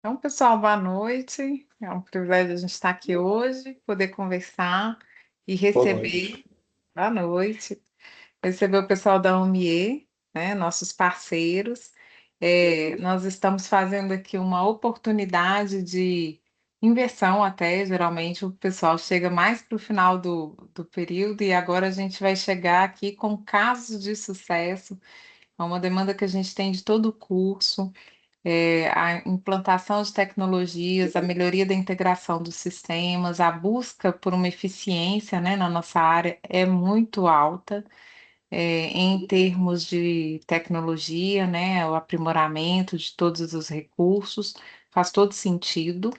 Então, pessoal, boa noite. É um privilégio a gente estar aqui hoje, poder conversar e Boa noite. receber, boa noite, receber o pessoal da OMIE, né, nossos parceiros. Nós estamos fazendo aqui uma oportunidade de inversão até, geralmente o pessoal chega mais para o final do período e agora a gente vai chegar aqui com casos de sucesso, é uma demanda que a gente tem de todo o curso, a implantação de tecnologias, a melhoria da integração dos sistemas, a busca por uma eficiência, né, na nossa área é muito alta, em termos de tecnologia, né, o aprimoramento de todos os recursos, faz todo sentido.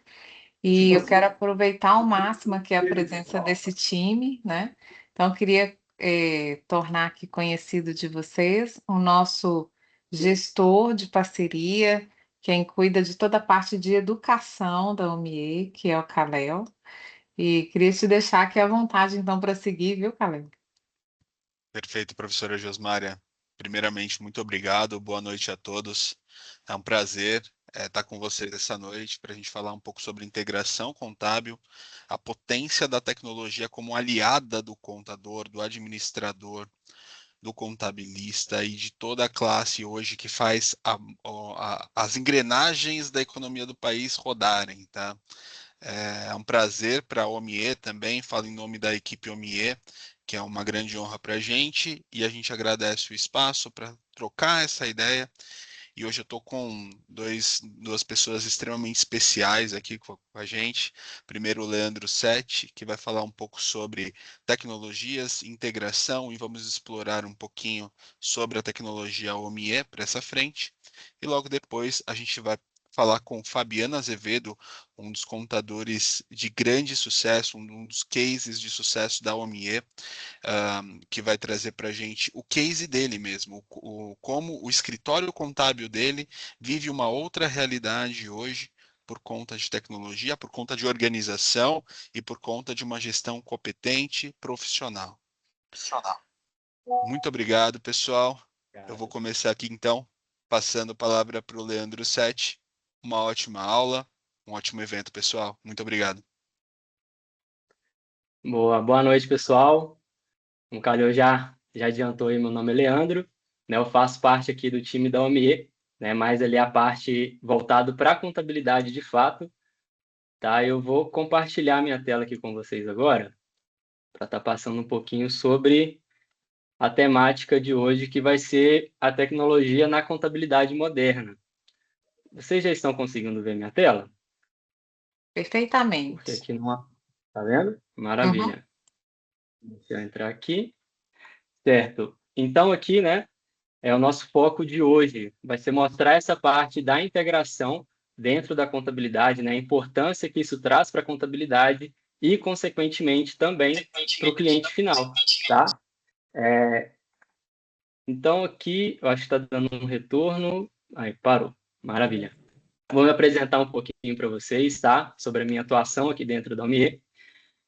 E eu quero aproveitar ao máximo aqui a presença desse time, né? Então, eu queria tornar aqui conhecido de vocês o nosso gestor de parceria, quem cuida de toda a parte de educação da OMIE, que é o Kalel. E queria te deixar aqui à vontade, então, para seguir, viu, Kalel? Perfeito, professora Josmária. Primeiramente, muito obrigado. Boa noite a todos. É um prazer estar com vocês essa noite para a gente falar um pouco sobre integração contábil, a potência da tecnologia como aliada do contador, do administrador, do contabilista e de toda a classe hoje que faz as engrenagens da economia do país rodarem, tá? É um prazer para a OMIE também, falo em nome da equipe OMIE, que é uma grande honra para a gente, e a gente agradece o espaço para trocar essa ideia. E hoje eu estou com duas pessoas extremamente especiais aqui com a gente. Primeiro, o Leandro Sete, que vai falar um pouco sobre tecnologias, integração, e vamos explorar um pouquinho sobre a tecnologia OMIE para essa frente. E logo depois a gente vai falar com Fabiano Azevedo, um dos contadores de grande sucesso, um dos cases de sucesso da OMIE, que vai trazer para a gente o case dele mesmo, como o escritório contábil dele vive uma outra realidade hoje por conta de tecnologia, por conta de organização e por conta de uma gestão competente, profissional. Muito obrigado, pessoal. Eu vou Obrigado. começar aqui então, passando a palavra para o Leandro Sete. Uma ótima aula, um ótimo evento, pessoal. Muito obrigado. Boa noite, pessoal. Como o Calil já adiantou aí, meu nome é Leandro, né? Eu faço parte aqui do time da OMIE, né? Mais ali a parte voltado para a contabilidade de fato, tá? Eu vou compartilhar minha tela aqui com vocês agora, para estar passando um pouquinho sobre a temática de hoje, que vai ser a tecnologia na contabilidade moderna. Vocês já estão conseguindo ver minha tela? Porque Perfeitamente. aqui não... Tá vendo? Uhum. Maravilha. Deixa eu entrar aqui. Certo. Então, aqui, né, é o nosso foco de hoje. Vai ser mostrar essa parte da integração dentro da contabilidade, né, a importância que isso traz para a contabilidade e, consequentemente, também para o cliente final, tá? Então, aqui, eu acho que está dando um retorno. Aí, parou. Maravilha. Vou me apresentar um pouquinho para vocês, tá? Sobre a minha atuação aqui dentro da OMIE.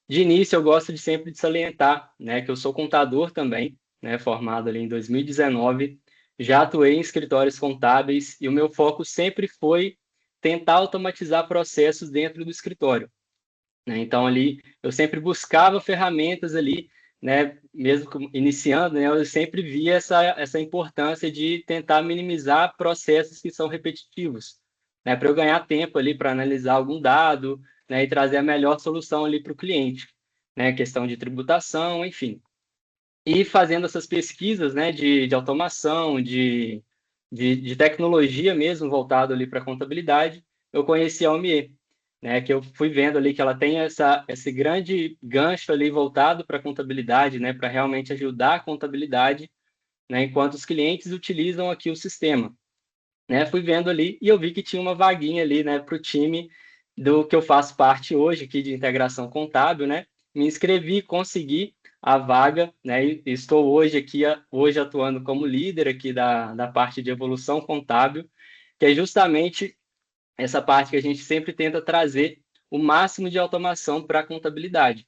De início, eu gosto de sempre de salientar, né, que eu sou contador também, né, formado ali em 2019. Já atuei em escritórios contábeis e o meu foco sempre foi tentar automatizar processos dentro do escritório, né? Então, ali, eu sempre buscava ferramentas ali, né, mesmo iniciando, né, eu sempre via essa importância de tentar minimizar processos que são repetitivos, né, para eu ganhar tempo ali para analisar algum dado, né, e trazer a melhor solução ali para o cliente, né, questão de tributação, enfim. E fazendo essas pesquisas, né, de automação, de tecnologia mesmo, voltado ali para a contabilidade, eu conheci a OMIE, né, que eu fui vendo ali que ela tem esse grande gancho ali voltado para a contabilidade, né, para realmente ajudar a contabilidade, né, enquanto os clientes utilizam aqui o sistema, né. Fui vendo ali e eu vi que tinha uma vaguinha ali, né, para o time do que eu faço parte hoje aqui de integração contábil, né. Me inscrevi, consegui a vaga, né, e estou hoje aqui, hoje atuando como líder aqui da parte de evolução contábil, que é justamente essa parte que a gente sempre tenta trazer o máximo de automação para a contabilidade.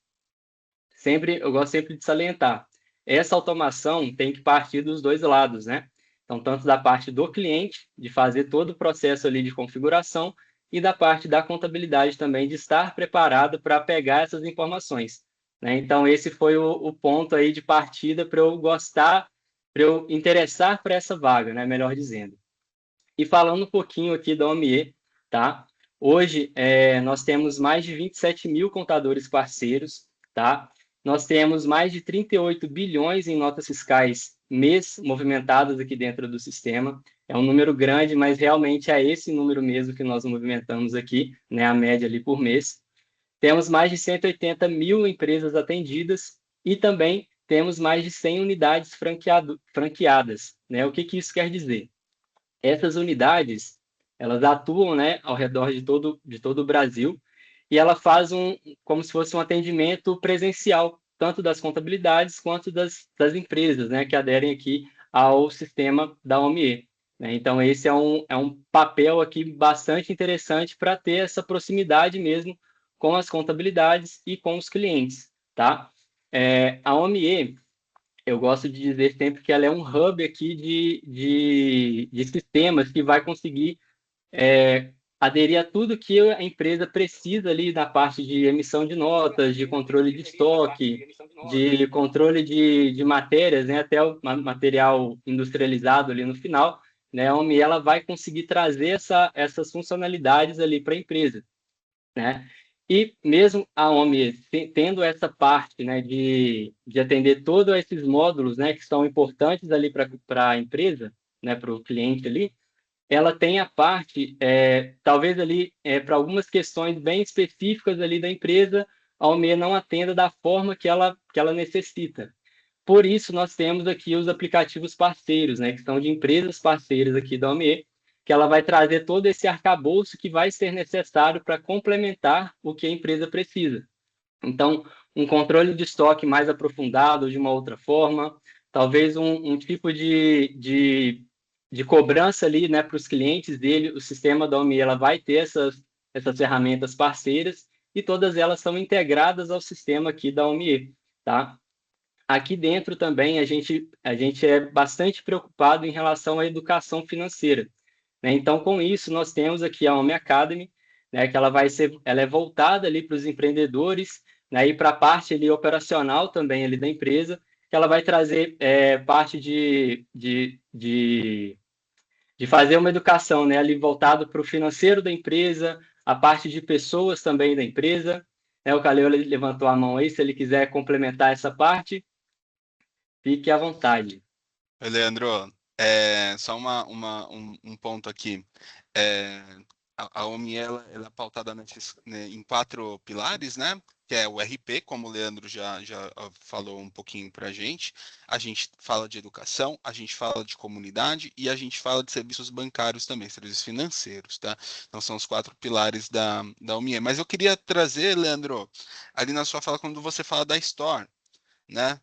Eu gosto sempre de salientar, essa automação tem que partir dos dois lados, né? Então, tanto da parte do cliente, de fazer todo o processo ali de configuração, e da parte da contabilidade também, de estar preparado para pegar essas informações, né? Então, esse foi o ponto aí de partida para eu gostar, para eu interessar por essa vaga, né? Melhor dizendo. E falando um pouquinho aqui da OMIE, tá? Hoje, nós temos mais de 27 mil contadores parceiros, tá? Nós temos mais de 38 bilhões em notas fiscais mês movimentadas aqui dentro do sistema. É um número grande, mas realmente é esse número mesmo que nós movimentamos aqui, né? A média ali por mês. Temos mais de 180 mil empresas atendidas e também temos mais de 100 unidades franqueadas, né? O que isso quer dizer? Essas unidades, elas atuam, né, ao redor de todo o Brasil, e ela faz como se fosse um atendimento presencial, tanto das contabilidades quanto das empresas, né, que aderem aqui ao sistema da OMIE. Né? Então, esse é um papel aqui bastante interessante para ter essa proximidade mesmo com as contabilidades e com os clientes, tá? A OMIE, eu gosto de dizer sempre que ela é um hub aqui de sistemas que vai conseguir aderir a tudo que a empresa precisa ali na parte de emissão de notas, de controle de estoque, de controle de matérias, né, até o material industrializado ali no final, né, onde ela vai conseguir trazer essas funcionalidades ali para a empresa, né? E mesmo a OMI tendo essa parte, né, de atender todos esses módulos, né, que são importantes ali para a empresa, né, para o cliente ali, ela tem a parte, talvez ali, para algumas questões bem específicas ali da empresa, a OMI não atenda da forma que ela necessita. Por isso, nós temos aqui os aplicativos parceiros, né, que são de empresas parceiras aqui da OME, que ela vai trazer todo esse arcabouço que vai ser necessário para complementar o que a empresa precisa. Então, um controle de estoque mais aprofundado de uma outra forma, talvez um tipo de cobrança ali, né, para os clientes dele, o sistema da OMI ela vai ter essas ferramentas parceiras e todas elas são integradas ao sistema aqui da OMI, tá? Aqui dentro também a gente é bastante preocupado em relação à educação financeira, né? Então, com isso, nós temos aqui a Home Academy, né, que ela é voltada ali para os empreendedores, né, e para a parte ali operacional também ali da empresa, que ela vai trazer parte de fazer uma educação, né, ali voltado para o financeiro da empresa, a parte de pessoas também da empresa. O Calil levantou a mão aí, se ele quiser complementar essa parte. Fique à vontade. Leandro, só um ponto aqui. A OMI ela é pautada em 4 pilares, né? Que é o RP, como o Leandro já falou um pouquinho para a gente. A gente fala de educação, a gente fala de comunidade e a gente fala de serviços bancários também, serviços financeiros, tá? Então são os 4 pilares da OMI. Mas eu queria trazer, Leandro, ali na sua fala, quando você fala da Store, né?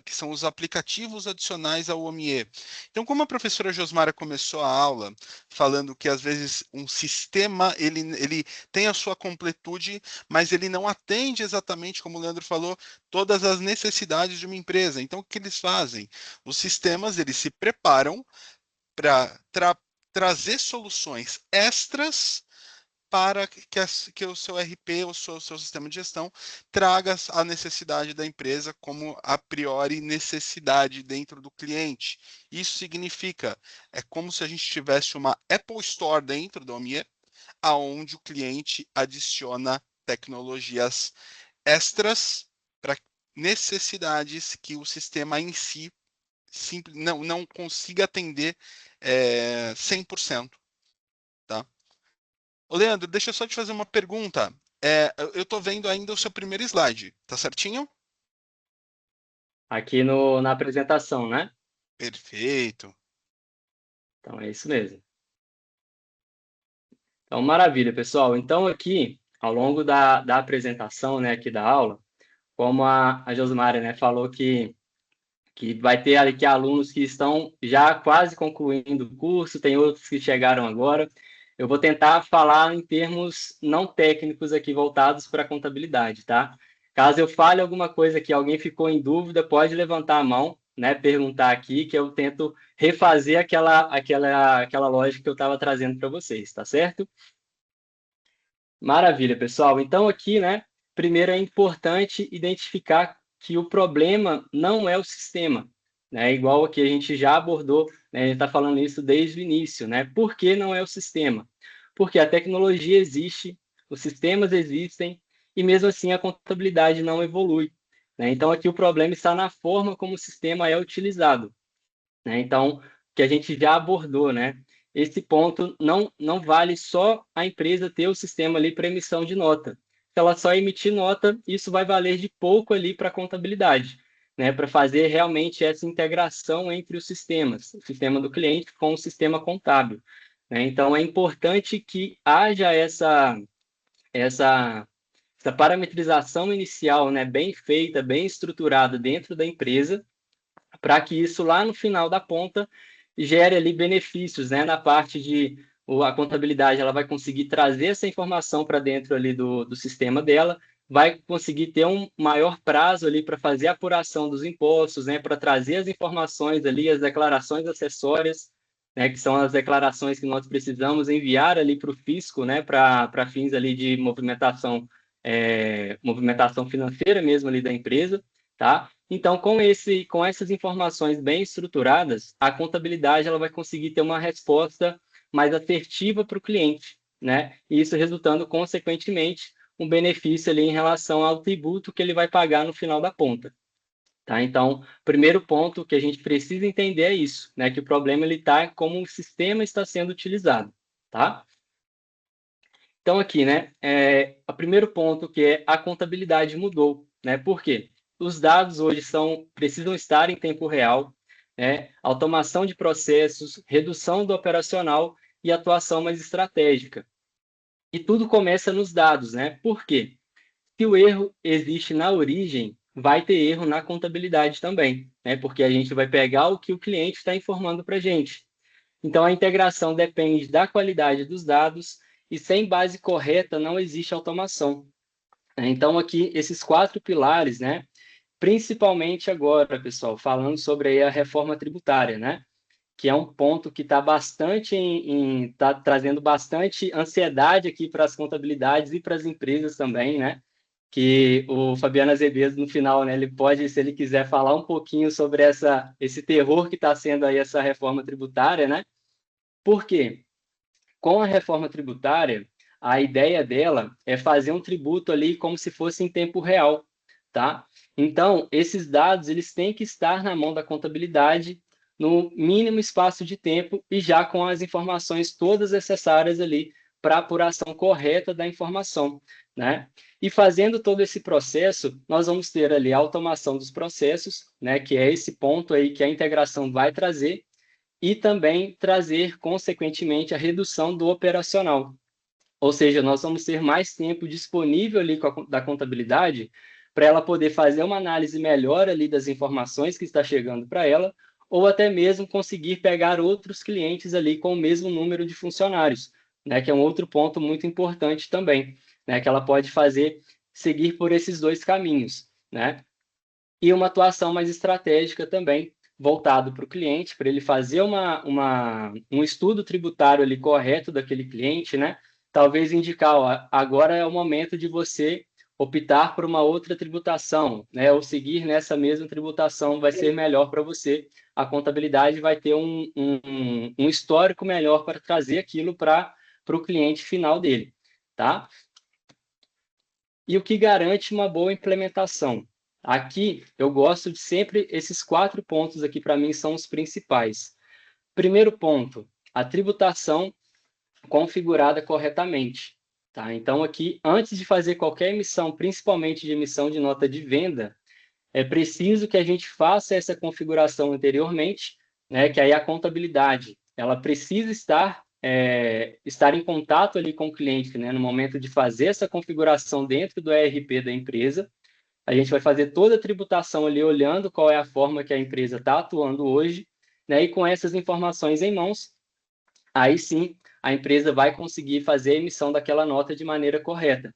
Que são os aplicativos adicionais ao OMIE. Então, como a professora Josmara começou a aula falando que às vezes um sistema ele tem a sua completude, mas ele não atende exatamente, como o Leandro falou, todas as necessidades de uma empresa. Então, o que eles fazem? Os sistemas eles se preparam para trazer soluções extras para que o seu RP, o seu sistema de gestão, traga a necessidade da empresa como a priori necessidade dentro do cliente. Isso significa, é como se a gente tivesse uma Apple Store dentro da OMIE, aonde o cliente adiciona tecnologias extras para necessidades que o sistema em si não consiga atender 100%. Tá? Ô, Leandro, deixa eu só te fazer uma pergunta. Eu estou vendo ainda o seu primeiro slide, tá certinho? Aqui na apresentação, né? Perfeito. Então, é isso mesmo. Então, maravilha, pessoal. Então, aqui, ao longo da apresentação, né, aqui da aula, como a Josmara, né, falou que vai ter aqui alunos que estão já quase concluindo o curso, tem outros que chegaram agora. Eu vou tentar falar em termos não técnicos aqui voltados para a contabilidade, tá? Caso eu fale alguma coisa que alguém ficou em dúvida, pode levantar a mão, né? Perguntar aqui que eu tento refazer aquela lógica que eu estava trazendo para vocês, tá certo? Maravilha, pessoal. Então aqui, né, primeiro é importante identificar que o problema não é o sistema, né? Igual aqui a gente já abordou, né, a gente está falando isso desde o início, né? Por que não é o sistema? Porque a tecnologia existe, os sistemas existem e mesmo assim a contabilidade não evolui, né? Então aqui o problema está na forma como o sistema é utilizado, né? Então, que a gente já abordou, né? Esse ponto não vale só a empresa ter o sistema ali para emissão de nota. Se ela só emitir nota, isso vai valer de pouco ali para a contabilidade, né? Para fazer realmente essa integração entre os sistemas, o sistema do cliente com o sistema contábil, né? Então, é importante que haja essa, essa parametrização inicial, né? Bem feita, bem estruturada dentro da empresa, para que isso lá no final da ponta gere ali benefícios, né? Na parte de a contabilidade, ela vai conseguir trazer essa informação para dentro ali do sistema dela, vai conseguir ter um maior prazo ali para fazer a apuração dos impostos, né? Para trazer as informações ali, as declarações acessórias, né? Que são as declarações que nós precisamos enviar ali para o fisco, né? Para fins ali de movimentação financeira mesmo ali da empresa, tá? Então, com essas informações bem estruturadas, a contabilidade ela vai conseguir ter uma resposta mais assertiva para o cliente, né? E isso resultando, consequentemente, um benefício ali em relação ao tributo que ele vai pagar no final da ponta, tá? Então, primeiro ponto que a gente precisa entender é isso, né? Que o problema ele está como o sistema está sendo utilizado, tá? Então, aqui, né? O primeiro ponto que é a contabilidade mudou, né? Por quê? Os dados hoje precisam estar em tempo real, né? Automação de processos, redução do operacional e atuação mais estratégica. E tudo começa nos dados, né? Por quê? Se o erro existe na origem, vai ter erro na contabilidade também, né? Porque a gente vai pegar o que o cliente está informando para a gente. Então, a integração depende da qualidade dos dados e sem base correta não existe automação. Então, aqui, esses 4 pilares, né? Principalmente agora, pessoal, falando sobre aí a reforma tributária, né? Que é um ponto que está tá trazendo bastante ansiedade aqui para as contabilidades e para as empresas também, né? Que o Fabiano Azevedo, no final, né, ele pode, se ele quiser falar um pouquinho sobre esse terror que está sendo aí essa reforma tributária, né? Por quê? Com a reforma tributária, a ideia dela é fazer um tributo ali como se fosse em tempo real, tá? Então, esses dados eles têm que estar na mão da contabilidade no mínimo espaço de tempo e já com as informações todas necessárias ali para a apuração correta da informação, né? E fazendo todo esse processo, nós vamos ter ali a automação dos processos, né? Que é esse ponto aí que a integração vai trazer e também trazer, consequentemente, a redução do operacional. Ou seja, nós vamos ter mais tempo disponível ali da contabilidade para ela poder fazer uma análise melhor ali das informações que está chegando para ela, ou até mesmo conseguir pegar outros clientes ali com o mesmo número de funcionários, né, que é um outro ponto muito importante também, né, que ela pode seguir por esses dois caminhos, né? E uma atuação mais estratégica também, voltado para o cliente, para ele fazer um estudo tributário ali correto daquele cliente, né? Talvez indicar, ó, agora é o momento de você optar por uma outra tributação, né? Ou seguir nessa mesma tributação vai ser melhor para você. A contabilidade vai ter um histórico melhor para trazer aquilo para o cliente final dele, tá? E o que garante uma boa implementação? Aqui, eu gosto de sempre, esses 4 pontos aqui para mim são os principais. Primeiro ponto, a tributação configurada corretamente. Tá? Então, aqui, antes de fazer qualquer emissão, principalmente de emissão de nota de venda, é preciso que a gente faça essa configuração anteriormente, né? Que aí a contabilidade, ela precisa estar em contato ali com o cliente, né? No momento de fazer essa configuração dentro do ERP da empresa, a gente vai fazer toda a tributação ali olhando qual é a forma que a empresa está atuando hoje, né? E com essas informações em mãos, aí sim a empresa vai conseguir fazer a emissão daquela nota de maneira correta.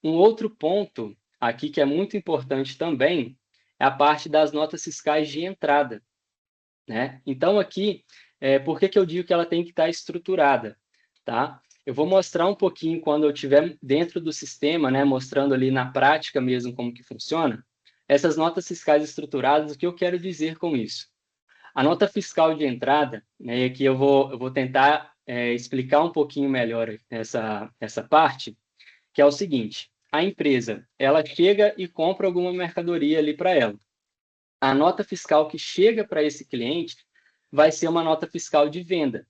Um outro ponto aqui que é muito importante também é a parte das notas fiscais de entrada, né? Então aqui, por que eu digo que ela tem que estar estruturada, tá? eu vou mostrar um pouquinho quando eu estiver dentro do sistema, né, mostrando ali na prática mesmo como que funciona, essas notas fiscais estruturadas, o que eu quero dizer com isso? A nota fiscal de entrada, né, e aqui eu vou tentar explicar um pouquinho melhor essa parte, que é o seguinte: a empresa ela chega e compra alguma mercadoria ali para ela. A nota fiscal que chega para esse cliente vai ser uma nota fiscal de venda,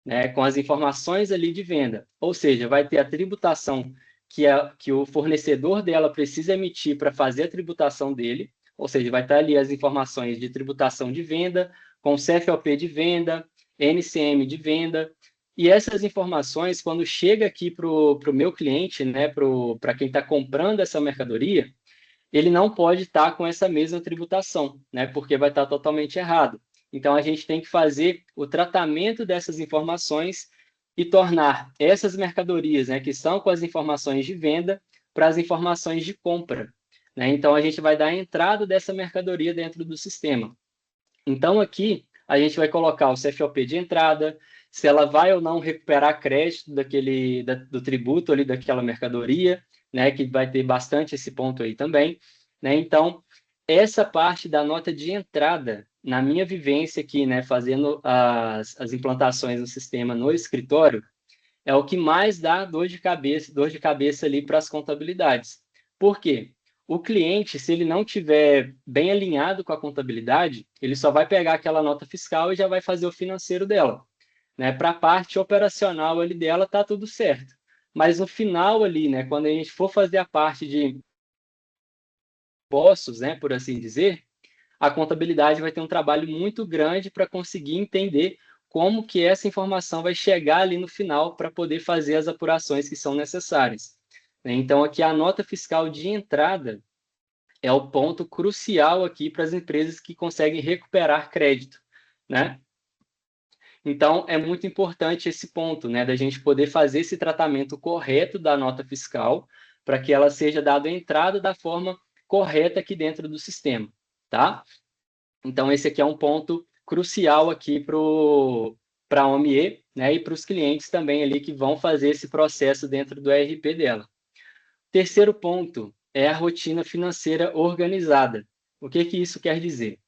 né, com as informações ali de venda. Ou seja, vai ter a tributação que o fornecedor dela precisa emitir para fazer a tributação dele, ou seja, vai estar ali as informações de tributação de venda, com CFOP de venda, NCM de venda, e essas informações, quando chega aqui para o meu cliente, né, para quem está comprando essa mercadoria, ele não pode estar com essa mesma tributação, né? Porque vai estar totalmente errado. Então, a gente tem que fazer o tratamento dessas informações e tornar essas mercadorias, né, que estão com as informações de venda, para as informações de compra, né? Então, a gente vai dar a entrada dessa mercadoria dentro do sistema. Então, aqui, a gente vai colocar o CFOP de entrada, se ela vai ou não recuperar crédito do tributo ali daquela mercadoria, né, que vai ter bastante esse ponto aí também, né? Então, essa parte da nota de entrada, na minha vivência aqui, né, fazendo as implantações no sistema no escritório, é o que mais dá dor de cabeça ali para as contabilidades. Por quê? O cliente, se ele não tiver bem alinhado com a contabilidade, ele só vai pegar aquela nota fiscal e já vai fazer o financeiro dela, né? Para a parte operacional ali dela, tá tudo certo. Mas no final ali, né, quando a gente for fazer a parte de impostos, né, por assim dizer, a contabilidade vai ter um trabalho muito grande para conseguir entender como que essa informação vai chegar ali no final para poder fazer as apurações que são necessárias. Então, aqui a nota fiscal de entrada é o ponto crucial aqui para as empresas que conseguem recuperar crédito, né? Então, é muito importante esse ponto, né, da gente poder fazer esse tratamento correto da nota fiscal para que ela seja dada a entrada da forma correta aqui dentro do sistema, tá? Então, esse aqui é um ponto crucial aqui para a OMIE, né, e para os clientes também ali que vão fazer esse processo dentro do ERP dela. Terceiro ponto é a rotina financeira organizada. O que que isso quer dizer?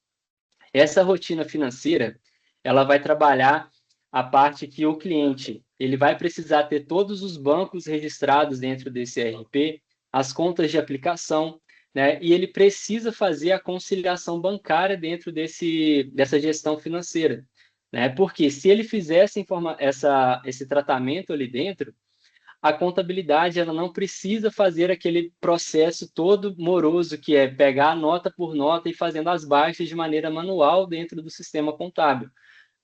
Essa rotina financeira, ela vai trabalhar a parte que o cliente, ele vai precisar ter todos os bancos registrados dentro desse ERP, as contas de aplicação, né? E ele precisa fazer a conciliação bancária dentro dessa gestão financeira, né? Porque se ele fizer esse tratamento ali dentro, a contabilidade ela não precisa fazer aquele processo todo moroso que é pegar nota por nota e fazendo as baixas de maneira manual dentro do sistema contábil,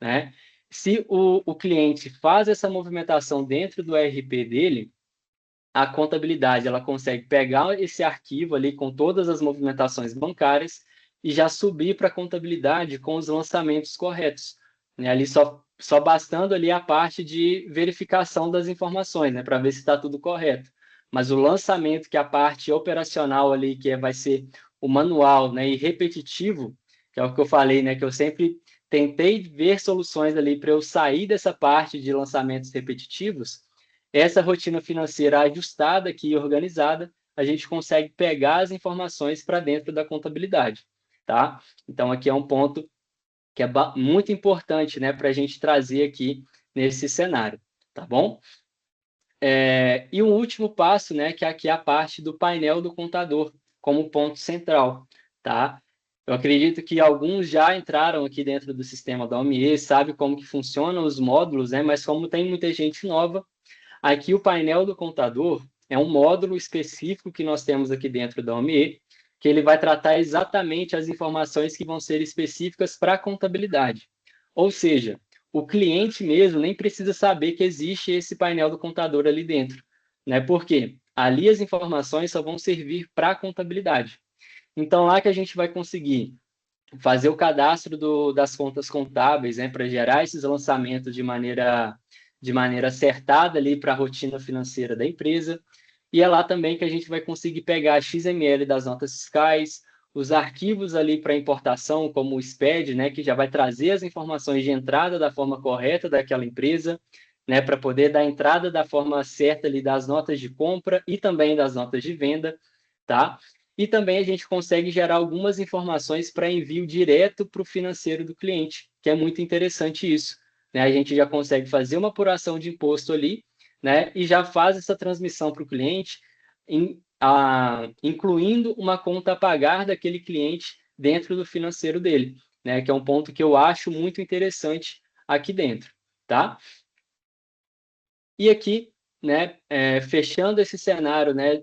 né? Se o cliente faz essa movimentação dentro do ERP dele, a contabilidade ela consegue pegar esse arquivo ali com todas as movimentações bancárias e já subir para a contabilidade com os lançamentos corretos, né? Ali só bastando ali a parte de verificação das informações, né, para ver se está tudo correto. Mas o lançamento, que é a parte operacional ali, vai ser o manual, né, e repetitivo, que é o que eu falei, né, que eu sempre tentei ver soluções ali para eu sair dessa parte de lançamentos repetitivos. Essa rotina financeira ajustada aqui e organizada, a gente consegue pegar as informações para dentro da contabilidade, tá? Então, aqui é um ponto que é muito importante, né, para a gente trazer aqui nesse cenário, tá bom? E um último passo, né, que aqui é a parte do painel do contador, como ponto central, tá? Eu acredito que alguns já entraram aqui dentro do sistema da OMIE, sabe como que funcionam os módulos, né? Mas como tem muita gente nova, aqui o painel do contador é um módulo específico que nós temos aqui dentro da OMIE, que ele vai tratar exatamente as informações que vão ser específicas para a contabilidade. Ou seja, o cliente mesmo nem precisa saber que existe esse painel do contador ali dentro, né? Porque ali as informações só vão servir para a contabilidade. Então, lá que a gente vai conseguir fazer o cadastro das contas contábeis, né, para gerar esses lançamentos de maneira acertada ali para a rotina financeira da empresa. E é lá também que a gente vai conseguir pegar a XML das notas fiscais, os arquivos ali para importação, como o SPED, né, que já vai trazer as informações de entrada da forma correta daquela empresa, né, para poder dar entrada da forma certa ali das notas de compra e também das notas de venda, tá? E também a gente consegue gerar algumas informações para envio direto para o financeiro do cliente, que é muito interessante isso, né? A gente já consegue fazer uma apuração de imposto ali, né, e já faz essa transmissão para o cliente, incluindo uma conta a pagar daquele cliente dentro do financeiro dele, né, que é um ponto que eu acho muito interessante aqui dentro, tá? E aqui, né, fechando esse cenário, né,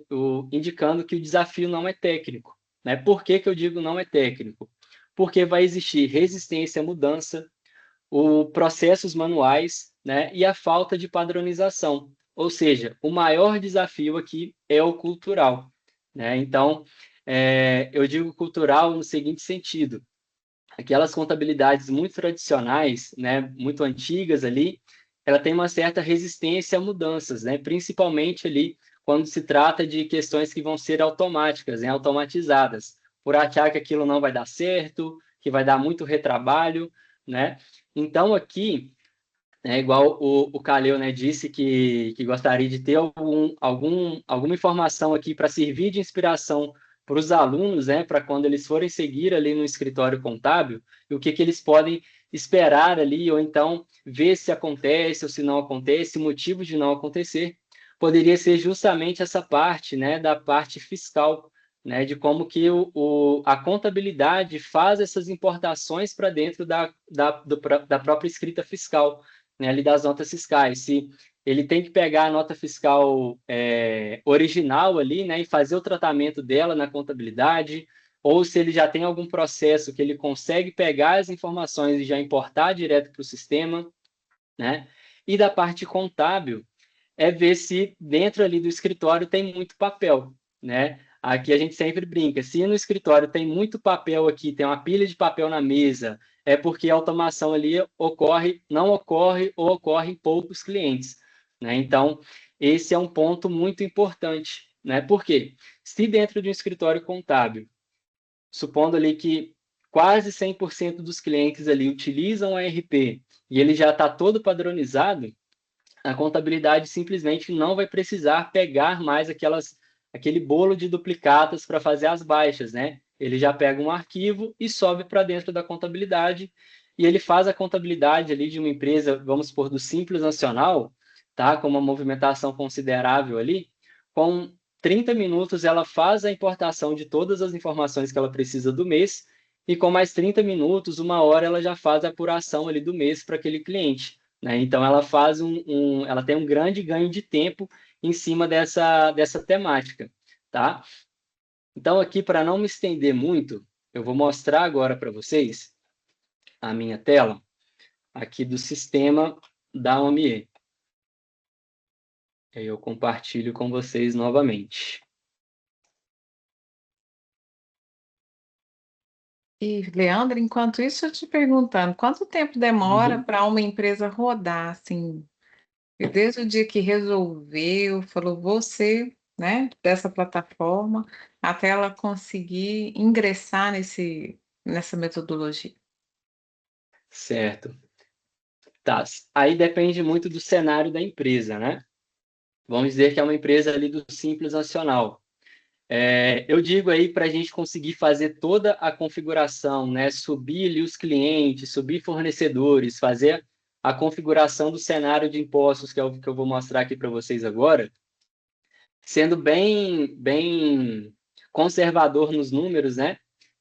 indicando que o desafio não é técnico, né? Por que que eu digo não é técnico? Porque vai existir resistência à mudança, processos manuais, né, e a falta de padronização. Ou seja, o maior desafio aqui é o cultural, né? Então, eu digo cultural no seguinte sentido: aquelas contabilidades muito tradicionais, né, muito antigas ali, ela tem uma certa resistência a mudanças, né, principalmente ali quando se trata de questões que vão ser automáticas, né, automatizadas, por achar que aquilo não vai dar certo, que vai dar muito retrabalho, né? Então aqui, igual o Calil, né, disse que gostaria de ter alguma informação aqui para servir de inspiração para os alunos, né, para quando eles forem seguir ali no escritório contábil, e o que eles podem esperar ali, ou então ver se acontece ou se não acontece, motivo de não acontecer, poderia ser justamente essa parte, né, da parte fiscal, né, de como que a contabilidade faz essas importações para dentro da própria escrita fiscal, né, ali das notas fiscais. Se ele tem que pegar a nota fiscal original ali, né, e fazer o tratamento dela na contabilidade, ou se ele já tem algum processo que ele consegue pegar as informações e já importar direto para o sistema, né? E da parte contábil, é ver se dentro ali do escritório tem muito papel, né? Aqui a gente sempre brinca, se no escritório tem muito papel aqui, tem uma pilha de papel na mesa, é porque a automação ali não ocorre ou ocorre em poucos clientes, né? Então, esse é um ponto muito importante, né? Por quê? Se dentro de um escritório contábil, supondo ali que quase 100% dos clientes ali utilizam o ERP e ele já está todo padronizado, a contabilidade simplesmente não vai precisar pegar mais aquele bolo de duplicatas para fazer as baixas, né? Ele já pega um arquivo e sobe para dentro da contabilidade e ele faz a contabilidade ali de uma empresa, vamos supor, do Simples Nacional, tá? Com uma movimentação considerável ali, com 30 minutos ela faz a importação de todas as informações que ela precisa do mês e com mais 30 minutos, uma hora, ela já faz a apuração ali do mês para aquele cliente, né? Então, ela faz ela tem um grande ganho de tempo em cima dessa temática, tá? Então, aqui, para não me estender muito, eu vou mostrar agora para vocês a minha tela aqui do sistema da OMIE. Aí eu compartilho com vocês novamente. E, Leandro, enquanto isso, eu te perguntando, quanto tempo demora para uma empresa rodar, assim, e desde o dia que resolveu, falou, você, né, dessa plataforma, até ela conseguir ingressar nessa metodologia? Certo. Tá. Aí depende muito do cenário da empresa, né? Vamos dizer que é uma empresa ali do Simples Nacional. Eu digo aí para a gente conseguir fazer toda a configuração, né? Subir ali os clientes, subir fornecedores, fazer a configuração do cenário de impostos, que é o que eu vou mostrar aqui para vocês agora, sendo bem conservador nos números, né?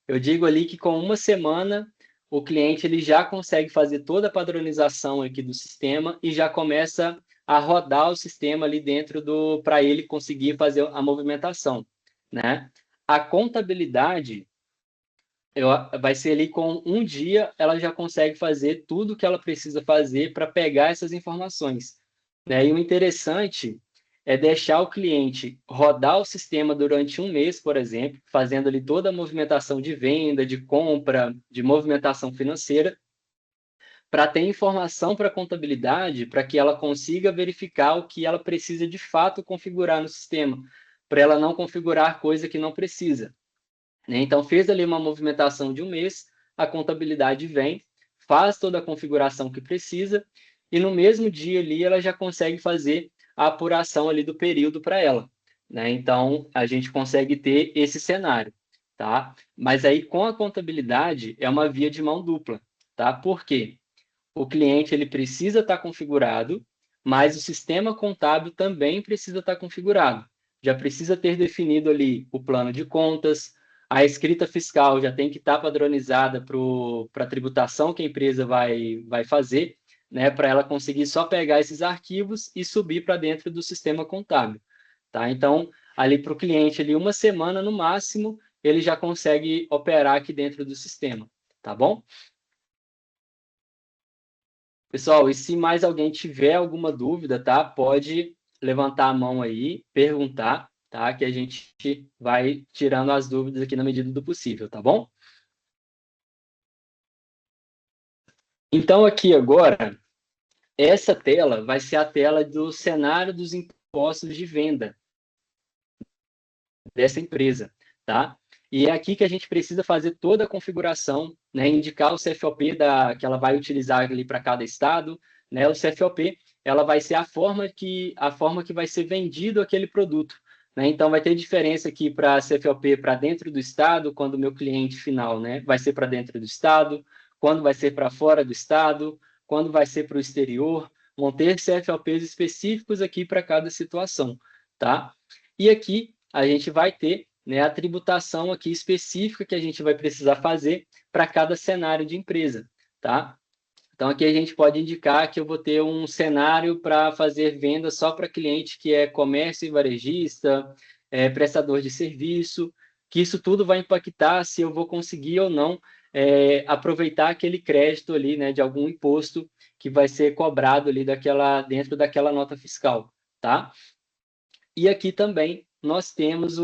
Eu digo ali que com uma semana o cliente ele já consegue fazer toda a padronização aqui do sistema e já começa a rodar o sistema ali dentro para ele conseguir fazer a movimentação, né? A contabilidade vai ser ali com um dia ela já consegue fazer tudo o que ela precisa fazer para pegar essas informações, né? E o interessante é deixar o cliente rodar o sistema durante um mês, por exemplo, fazendo ali toda a movimentação de venda, de compra, de movimentação financeira, para ter informação para a contabilidade, para que ela consiga verificar o que ela precisa de fato configurar no sistema, para ela não configurar coisa que não precisa, né? Então, fez ali uma movimentação de um mês, a contabilidade vem, faz toda a configuração que precisa e no mesmo dia ali ela já consegue fazer a apuração ali do período para ela, né? Então, a gente consegue ter esse cenário, tá? Mas aí, com a contabilidade, é uma via de mão dupla, tá? Por quê? O cliente ele precisa estar configurado, mas o sistema contábil também precisa estar configurado. Já precisa ter definido ali o plano de contas, a escrita fiscal já tem que estar padronizada para a tributação que a empresa vai fazer, né, para ela conseguir só pegar esses arquivos e subir para dentro do sistema contábil. Tá? Então, ali para o cliente, ali, uma semana no máximo, ele já consegue operar aqui dentro do sistema. Tá bom? Pessoal, e se mais alguém tiver alguma dúvida, tá? Pode levantar a mão aí, perguntar, tá? Que a gente vai tirando as dúvidas aqui na medida do possível, tá bom? Então, aqui agora, essa tela vai ser a tela do cenário dos impostos de venda dessa empresa, tá? E é aqui que a gente precisa fazer toda a configuração, né? Indicar o CFOP que ela vai utilizar ali para cada estado, né? O CFOP, ela vai ser a forma que vai ser vendido aquele produto, né? Então vai ter diferença aqui para CFOP para dentro do estado, quando o meu cliente final, né, vai ser para dentro do estado, quando vai ser para fora do estado, quando vai ser para o exterior, vão ter CFOPs específicos aqui para cada situação, tá? E aqui a gente vai ter, né, a tributação aqui específica que a gente vai precisar fazer para cada cenário de empresa, tá? Então, aqui a gente pode indicar que eu vou ter um cenário para fazer venda só para cliente que é comércio e varejista, prestador de serviço, que isso tudo vai impactar se eu vou conseguir ou não aproveitar aquele crédito ali, né, de algum imposto que vai ser cobrado ali dentro daquela nota fiscal, tá? E aqui também nós temos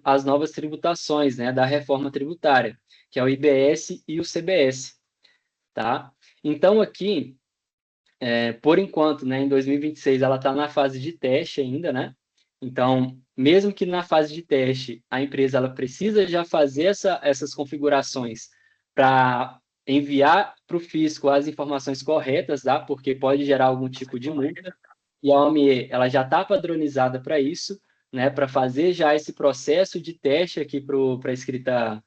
as novas tributações, né, da reforma tributária, que é o IBS e o CBS, tá? Então, aqui, por enquanto, né, em 2026, ela está na fase de teste ainda, né? Então, mesmo que na fase de teste, a empresa ela precisa já fazer essas configurações para enviar para o fisco as informações corretas, tá? Porque pode gerar algum tipo de multa. E a OMIE, ela já está padronizada para isso, né? Para fazer já esse processo de teste aqui para escrita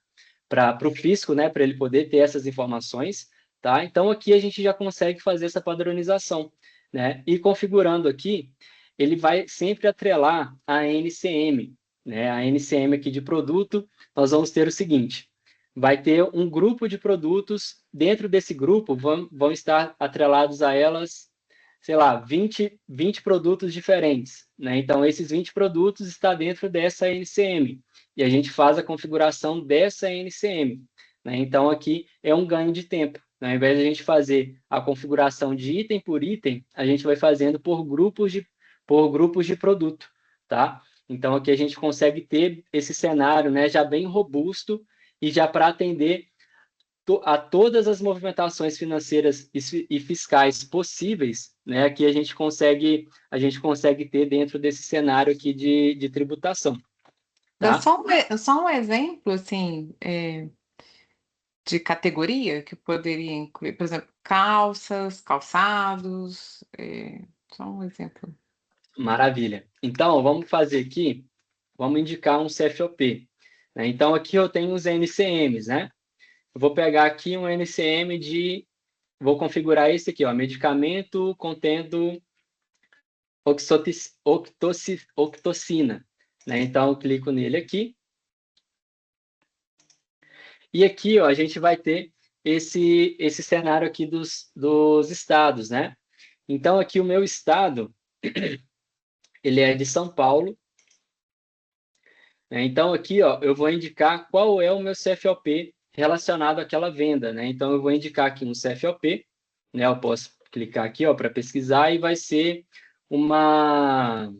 para o fisco, né, para ele poder ter essas informações, tá? Então aqui a gente já consegue fazer essa padronização, né? E configurando aqui, ele vai sempre atrelar a NCM, né? A NCM aqui de produto, nós vamos ter o seguinte: vai ter um grupo de produtos, dentro desse grupo vão estar atrelados a elas, sei lá, 20 produtos diferentes, né? Então, esses 20 produtos estão dentro dessa NCM, e a gente faz a configuração dessa NCM, né? Então, aqui é um ganho de tempo, né? Ao invés de a gente fazer a configuração de item por item, a gente vai fazendo por grupos de produto, tá? Então, aqui a gente consegue ter esse cenário, né, já bem robusto e já para atender a todas as movimentações financeiras e fiscais possíveis, né, que a gente consegue ter dentro desse cenário aqui de tributação, Dá tá? só um exemplo, assim, de categoria que poderia incluir, por exemplo, calças, calçados, só um exemplo. Maravilha. Então, vamos fazer aqui, vamos indicar um CFOP, né? Então, aqui eu tenho os NCMs, né? Eu vou pegar aqui um NCM vou configurar esse aqui, ó, medicamento contendo octocina, né? Então, eu clico nele aqui. E aqui, ó, a gente vai ter esse cenário aqui dos estados, né? Então, aqui o meu estado, ele é de São Paulo, né? Então, aqui, ó, eu vou indicar qual é o meu CFOP relacionado àquela venda, né? Então, eu vou indicar aqui um CFOP, né? Eu posso clicar aqui, ó, para pesquisar e vai ser uma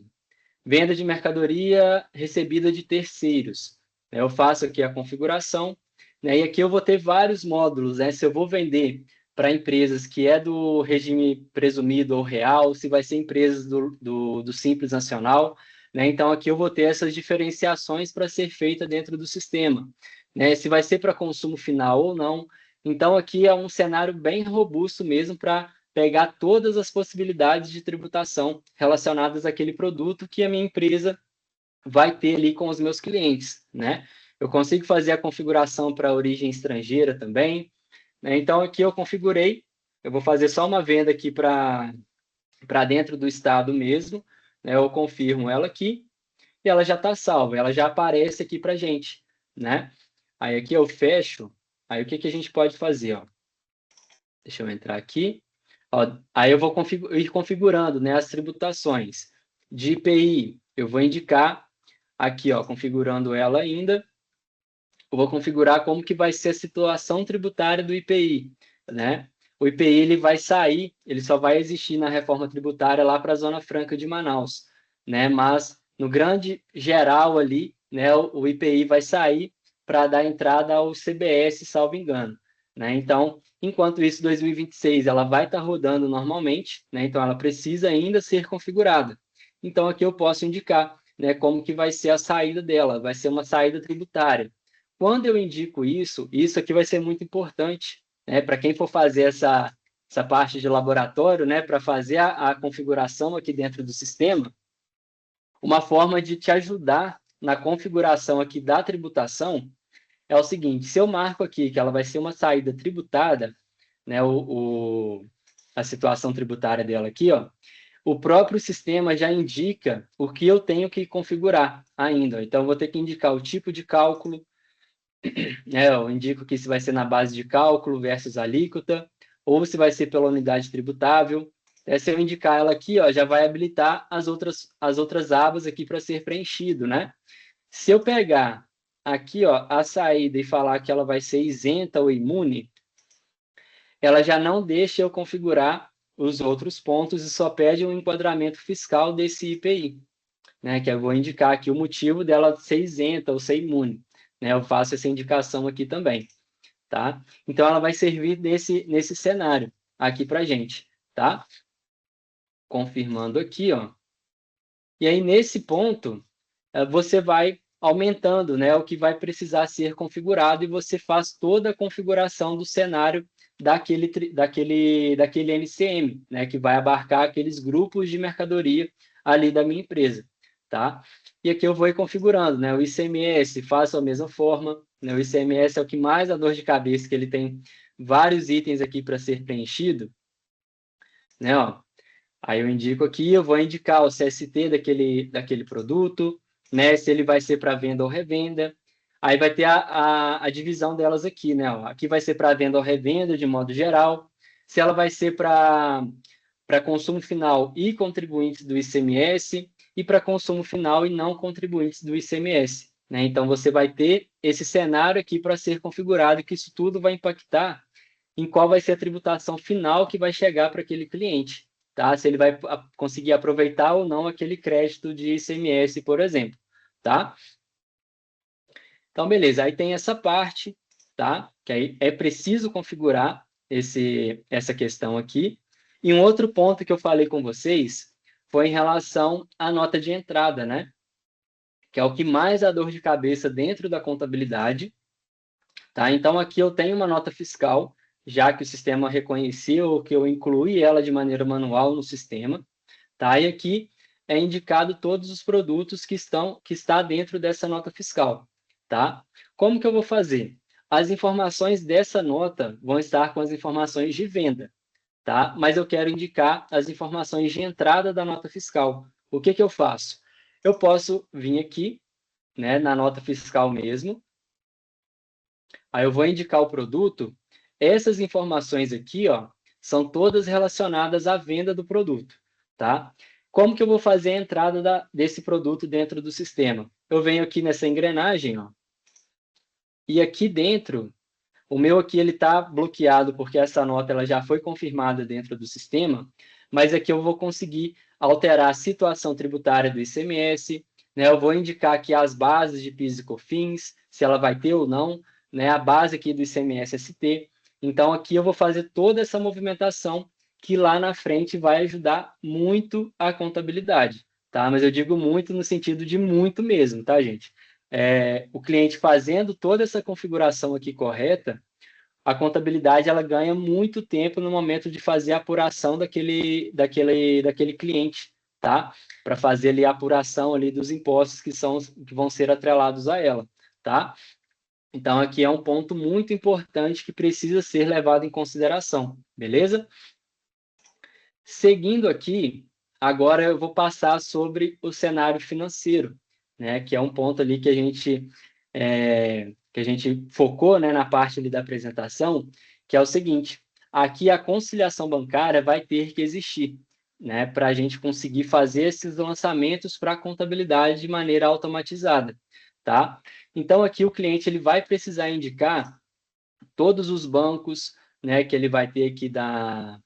venda de mercadoria recebida de terceiros. Eu faço aqui a configuração, né? E aqui eu vou ter vários módulos, né? Se eu vou vender para empresas que é do regime presumido ou real, se vai ser empresas do Simples Nacional, né? Então aqui eu vou ter essas diferenciações para ser feita dentro do sistema, né? Se vai ser para consumo final ou não. Então aqui é um cenário bem robusto mesmo para pegar todas as possibilidades de tributação relacionadas àquele produto que a minha empresa vai ter ali com os meus clientes, né? Eu consigo fazer a configuração para origem estrangeira também, né? Então, aqui eu configurei, eu vou fazer só uma venda aqui para dentro do estado mesmo, né? Eu confirmo ela aqui, e ela já está salva, ela já aparece aqui para a gente, né? Aí aqui eu fecho, aí o que, que a gente pode fazer, ó? Deixa eu entrar aqui. Ó, aí eu vou ir configurando, né, as tributações. De IPI, eu vou indicar aqui, ó, configurando ela ainda. Eu vou configurar como que vai ser a situação tributária do IPI, né? O IPI ele vai sair, ele só vai existir na reforma tributária lá para a Zona Franca de Manaus, né? Mas no grande geral ali, né, o IPI vai sair para dar entrada ao CBS, salvo engano, né? Então, enquanto isso, 2026 ela vai estar rodando normalmente, né? Então ela precisa ainda ser configurada. Então aqui eu posso indicar, né, como que vai ser a saída dela, vai ser uma saída tributária. Quando eu indico isso, isso aqui vai ser muito importante, né, para quem for fazer essa parte de laboratório, né, para fazer a configuração aqui dentro do sistema, uma forma de te ajudar na configuração aqui da tributação é o seguinte: se eu marco aqui que ela vai ser uma saída tributada, né, a situação tributária dela aqui, ó, o próprio sistema já indica o que eu tenho que configurar ainda. Então, eu vou ter que indicar o tipo de cálculo, né? Eu indico que se vai ser na base de cálculo versus alíquota, ou se vai ser pela unidade tributável. Se eu indicar ela aqui, ó, já vai habilitar as outras abas aqui para ser preenchido, né? Se eu pegar aqui, ó, a saída e falar que ela vai ser isenta ou imune, ela já não deixa eu configurar os outros pontos e só pede um enquadramento fiscal desse IPI, né? Que eu vou indicar aqui o motivo dela ser isenta ou ser imune, né? Eu faço essa indicação aqui também, tá? Então, ela vai servir nesse cenário aqui para gente, tá? Confirmando aqui, ó. E aí, nesse ponto, você vai aumentando, né, o que vai precisar ser configurado e você faz toda a configuração do cenário daquele NCM, né, que vai abarcar aqueles grupos de mercadoria ali da minha empresa, tá? E aqui eu vou ir configurando, né, o ICMS, faço a mesma forma, né, o ICMS é o que mais dá dor de cabeça, que ele tem vários itens aqui para ser preenchido, né, ó. Aí eu indico aqui, eu vou indicar o CST daquele produto, né? Se ele vai ser para venda ou revenda. Aí vai ter a divisão delas aqui, né? Ó, aqui vai ser para venda ou revenda, de modo geral. Se ela vai ser para consumo final e contribuintes do ICMS, e para consumo final e não contribuintes do ICMS, né? Então, você vai ter esse cenário aqui para ser configurado, que isso tudo vai impactar em qual vai ser a tributação final que vai chegar para aquele cliente, tá? Se ele vai conseguir aproveitar ou não aquele crédito de ICMS, por exemplo, tá? Então, beleza. Aí tem essa parte, tá? Que aí é preciso configurar essa questão aqui. E um outro ponto que eu falei com vocês foi em relação à nota de entrada, né? Que é o que mais dá dor de cabeça dentro da contabilidade, tá? Então, aqui eu tenho uma nota fiscal, já que o sistema reconheceu que eu incluí ela de maneira manual no sistema, tá? E aqui é indicado todos os produtos que está dentro dessa nota fiscal, tá? Como que eu vou fazer? As informações dessa nota vão estar com as informações de venda, tá? Mas eu quero indicar as informações de entrada da nota fiscal. O que que eu faço? Eu posso vir aqui, né, na nota fiscal mesmo. Aí eu vou indicar o produto. Essas informações aqui, ó, são todas relacionadas à venda do produto, tá? Como que eu vou fazer a entrada desse produto dentro do sistema? Eu venho aqui nessa engrenagem, ó, e aqui dentro, o meu aqui ele está bloqueado porque essa nota ela já foi confirmada dentro do sistema, mas aqui eu vou conseguir alterar a situação tributária do ICMS, né? Eu vou indicar aqui as bases de PIS e COFINS, se ela vai ter ou não, né? A base aqui do ICMS-ST. Então, aqui eu vou fazer toda essa movimentação que lá na frente vai ajudar muito a contabilidade, tá? Mas eu digo muito no sentido de muito mesmo, tá, gente? O cliente fazendo toda essa configuração aqui correta, a contabilidade ela ganha muito tempo no momento de fazer a apuração daquele cliente, tá? Para fazer ali a apuração ali dos impostos que vão ser atrelados a ela, tá? Então, aqui é um ponto muito importante que precisa ser levado em consideração, beleza? Seguindo aqui, agora eu vou passar sobre o cenário financeiro, né? Que é um ponto ali que a gente focou, né, na parte ali da apresentação, que é o seguinte: aqui a conciliação bancária vai ter que existir, né, para a gente conseguir fazer esses lançamentos para a contabilidade de maneira automatizada, tá? Então aqui o cliente ele vai precisar indicar todos os bancos, né, que ele vai ter aqui na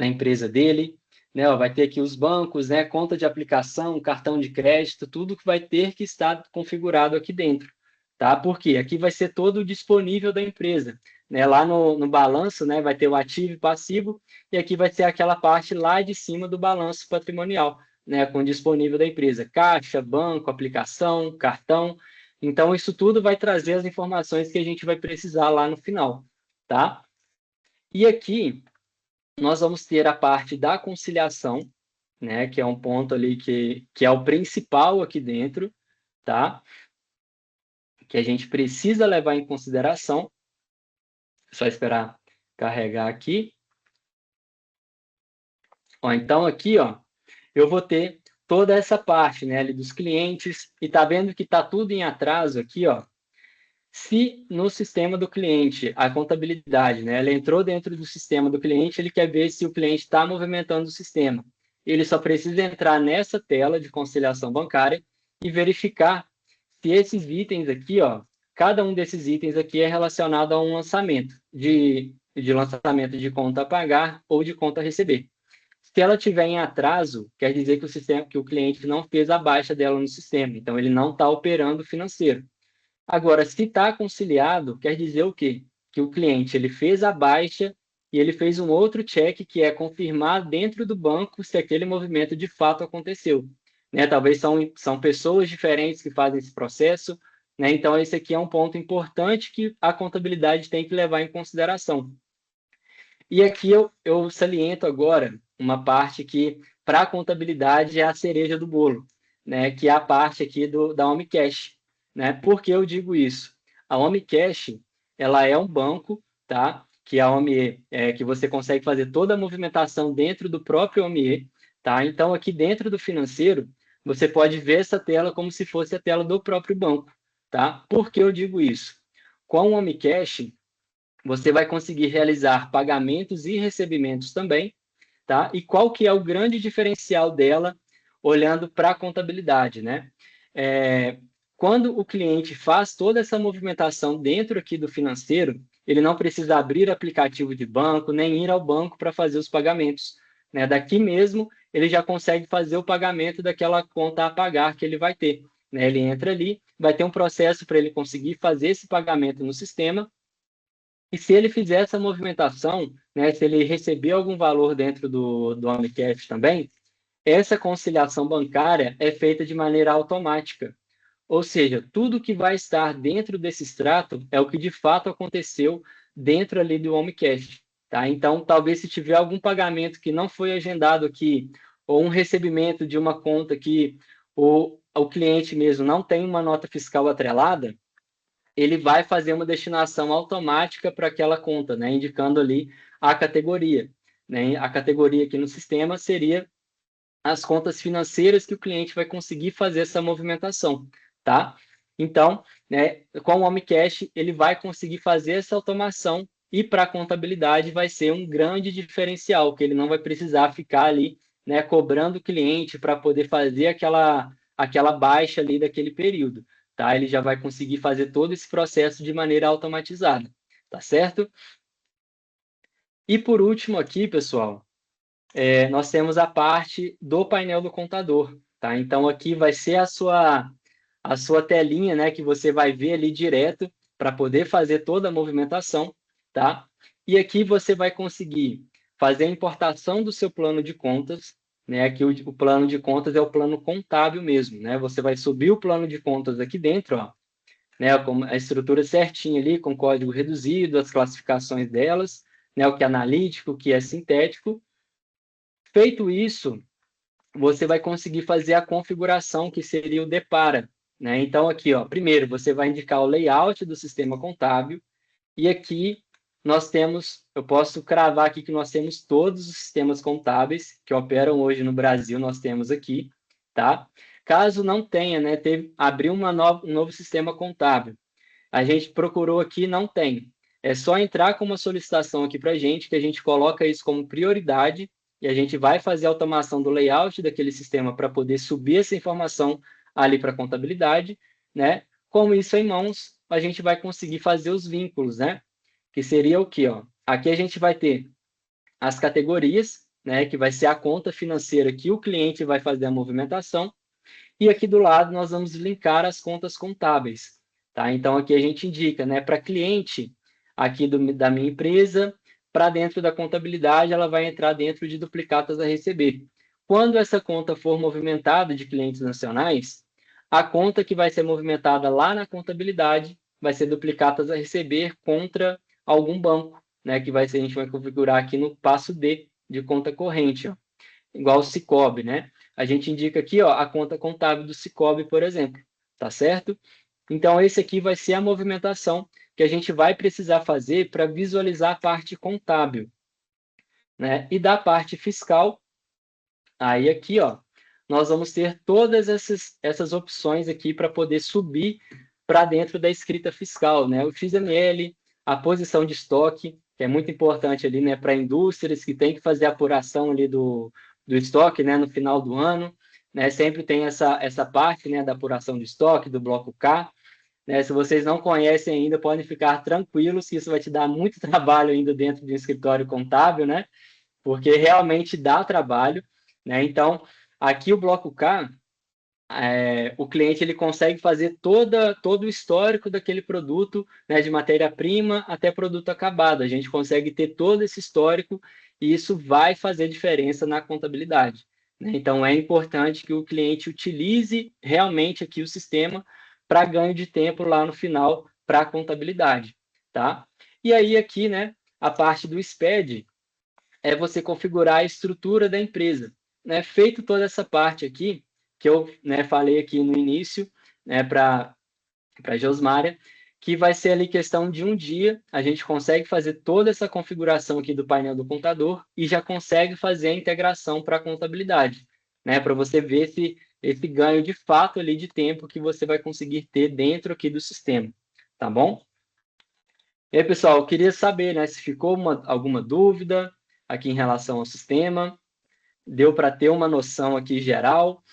empresa dele, né, ó, vai ter aqui os bancos, né, conta de aplicação, cartão de crédito, tudo que vai ter que estar configurado aqui dentro, tá? Porque aqui vai ser todo disponível da empresa, né? Lá no balanço, né, vai ter o ativo e passivo, e aqui vai ser aquela parte lá de cima do balanço patrimonial, né, com disponível da empresa, caixa, banco, aplicação, cartão. Então, isso tudo vai trazer as informações que a gente vai precisar lá no final, tá? E aqui, nós vamos ter a parte da conciliação, né, que é um ponto ali que é o principal aqui dentro, tá? Que a gente precisa levar em consideração. Só esperar carregar aqui. Ó, então, aqui, ó, eu vou ter toda essa parte, né, ali dos clientes, e tá vendo que tá tudo em atraso aqui, ó. Se no sistema do cliente, a contabilidade, né, ela entrou dentro do sistema do cliente, ele quer ver se o cliente está movimentando o sistema. Ele só precisa entrar nessa tela de conciliação bancária e verificar se esses itens aqui, ó, cada um desses itens aqui é relacionado a um lançamento de lançamento de conta a pagar ou de conta a receber. Se ela tiver em atraso, quer dizer que o cliente não fez a baixa dela no sistema, então ele não está operando financeiro. Agora, se está conciliado, quer dizer o quê? Que o cliente ele fez a baixa e ele fez um outro check, que é confirmar dentro do banco se aquele movimento de fato aconteceu. Né? Talvez são pessoas diferentes que fazem esse processo, né? Então, esse aqui é um ponto importante que a contabilidade tem que levar em consideração. E aqui eu saliento agora uma parte que, para a contabilidade, é a cereja do bolo, né? Que é a parte aqui da OmiCash, né? Por que eu digo isso? A OmiCash, ela é um banco, tá? Que a Omie, que você consegue fazer toda a movimentação dentro do próprio Omie, tá? Então, aqui dentro do financeiro, você pode ver essa tela como se fosse a tela do próprio banco, tá? Por que eu digo isso? Com o OmiCash, você vai conseguir realizar pagamentos e recebimentos também, tá? E qual que é o grande diferencial dela, olhando para a contabilidade, né? Quando o cliente faz toda essa movimentação dentro aqui do financeiro, ele não precisa abrir aplicativo de banco, nem ir ao banco para fazer os pagamentos, né? Daqui mesmo, ele já consegue fazer o pagamento daquela conta a pagar que ele vai ter, né? Ele entra ali, vai ter um processo para ele conseguir fazer esse pagamento no sistema, e se ele fizer essa movimentação, né, se ele receber algum valor dentro do OmiCash também, essa conciliação bancária é feita de maneira automática. Ou seja, tudo que vai estar dentro desse extrato é o que de fato aconteceu dentro ali do OmiCash. Tá? Então, talvez se tiver algum pagamento que não foi agendado aqui, ou um recebimento de uma conta que o cliente mesmo não tem uma nota fiscal atrelada, ele vai fazer uma destinação automática para aquela conta, né, indicando ali a categoria. Né? A categoria aqui no sistema seria as contas financeiras que o cliente vai conseguir fazer essa movimentação, tá? Então, né, com o OmiCash, ele vai conseguir fazer essa automação e para a contabilidade vai ser um grande diferencial, que ele não vai precisar ficar ali, né, cobrando o cliente para poder fazer aquela baixa ali daquele período, tá? Ele já vai conseguir fazer todo esse processo de maneira automatizada, tá certo? E por último aqui, pessoal, nós temos a parte do painel do contador, tá? Então, aqui vai ser a sua telinha, né, que você vai ver ali direto para poder fazer toda a movimentação, tá? E aqui você vai conseguir fazer a importação do seu plano de contas, né? Aqui o plano de contas é o plano contábil mesmo, né? Você vai subir o plano de contas aqui dentro, ó, né, com a estrutura certinha ali, com código reduzido, as classificações delas, né, o que é analítico, o que é sintético. Feito isso, você vai conseguir fazer a configuração que seria o depara, né? Então, aqui, ó, primeiro, você vai indicar o layout do sistema contábil, e aqui nós temos, eu posso cravar aqui que nós temos todos os sistemas contábeis que operam hoje no Brasil, nós temos aqui, tá? Caso não tenha, né, abriu um novo sistema contábil. A gente procurou aqui, não tem. É só entrar com uma solicitação aqui para a gente, que a gente coloca isso como prioridade e a gente vai fazer a automação do layout daquele sistema para poder subir essa informação ali para a contabilidade, né? Com isso em mãos, a gente vai conseguir fazer os vínculos, né? Que seria o quê, ó? Aqui a gente vai ter as categorias, né? Que vai ser a conta financeira que o cliente vai fazer a movimentação. E aqui do lado nós vamos linkar as contas contábeis, tá? Então aqui a gente indica, né, para cliente aqui da minha empresa, para dentro da contabilidade, ela vai entrar dentro de duplicatas a receber. Quando essa conta for movimentada de clientes nacionais, a conta que vai ser movimentada lá na contabilidade vai ser duplicatas a receber contra algum banco, né, que vai ser, a gente vai configurar aqui no passo D de conta corrente, ó, igual o Sicoob, né? A gente indica aqui, ó, a conta contábil do Sicoob, por exemplo, tá certo? Então, esse aqui vai ser a movimentação que a gente vai precisar fazer para visualizar a parte contábil, né? E da parte fiscal, aí aqui, ó, nós vamos ter todas essas opções aqui para poder subir para dentro da escrita fiscal, né? O XML, a posição de estoque, que é muito importante ali, né, para indústrias que tem que fazer a apuração ali do estoque, né, no final do ano, né? Sempre tem essa parte, né, da apuração de estoque, do bloco K, né? Se vocês não conhecem ainda, podem ficar tranquilos que isso vai te dar muito trabalho ainda dentro de um escritório contábil, né? Porque realmente dá trabalho, né? Então, aqui o bloco K, o cliente ele consegue fazer todo o histórico daquele produto, né, de matéria-prima até produto acabado. A gente consegue ter todo esse histórico e isso vai fazer diferença na contabilidade, né? Então, é importante que o cliente utilize realmente aqui o sistema para ganho de tempo lá no final para a contabilidade, tá? E aí aqui, né, a parte do SPED, é você configurar a estrutura da empresa, né? Feito toda essa parte aqui, que eu, né, falei aqui no início, né, para a Josmária, que vai ser ali questão de um dia, a gente consegue fazer toda essa configuração aqui do painel do contador e já consegue fazer a integração para a contabilidade, né, para você ver esse ganho de fato ali de tempo que você vai conseguir ter dentro aqui do sistema, tá bom? E aí, pessoal, eu queria saber, né, se ficou alguma dúvida aqui em relação ao sistema. Deu para ter uma noção aqui geral.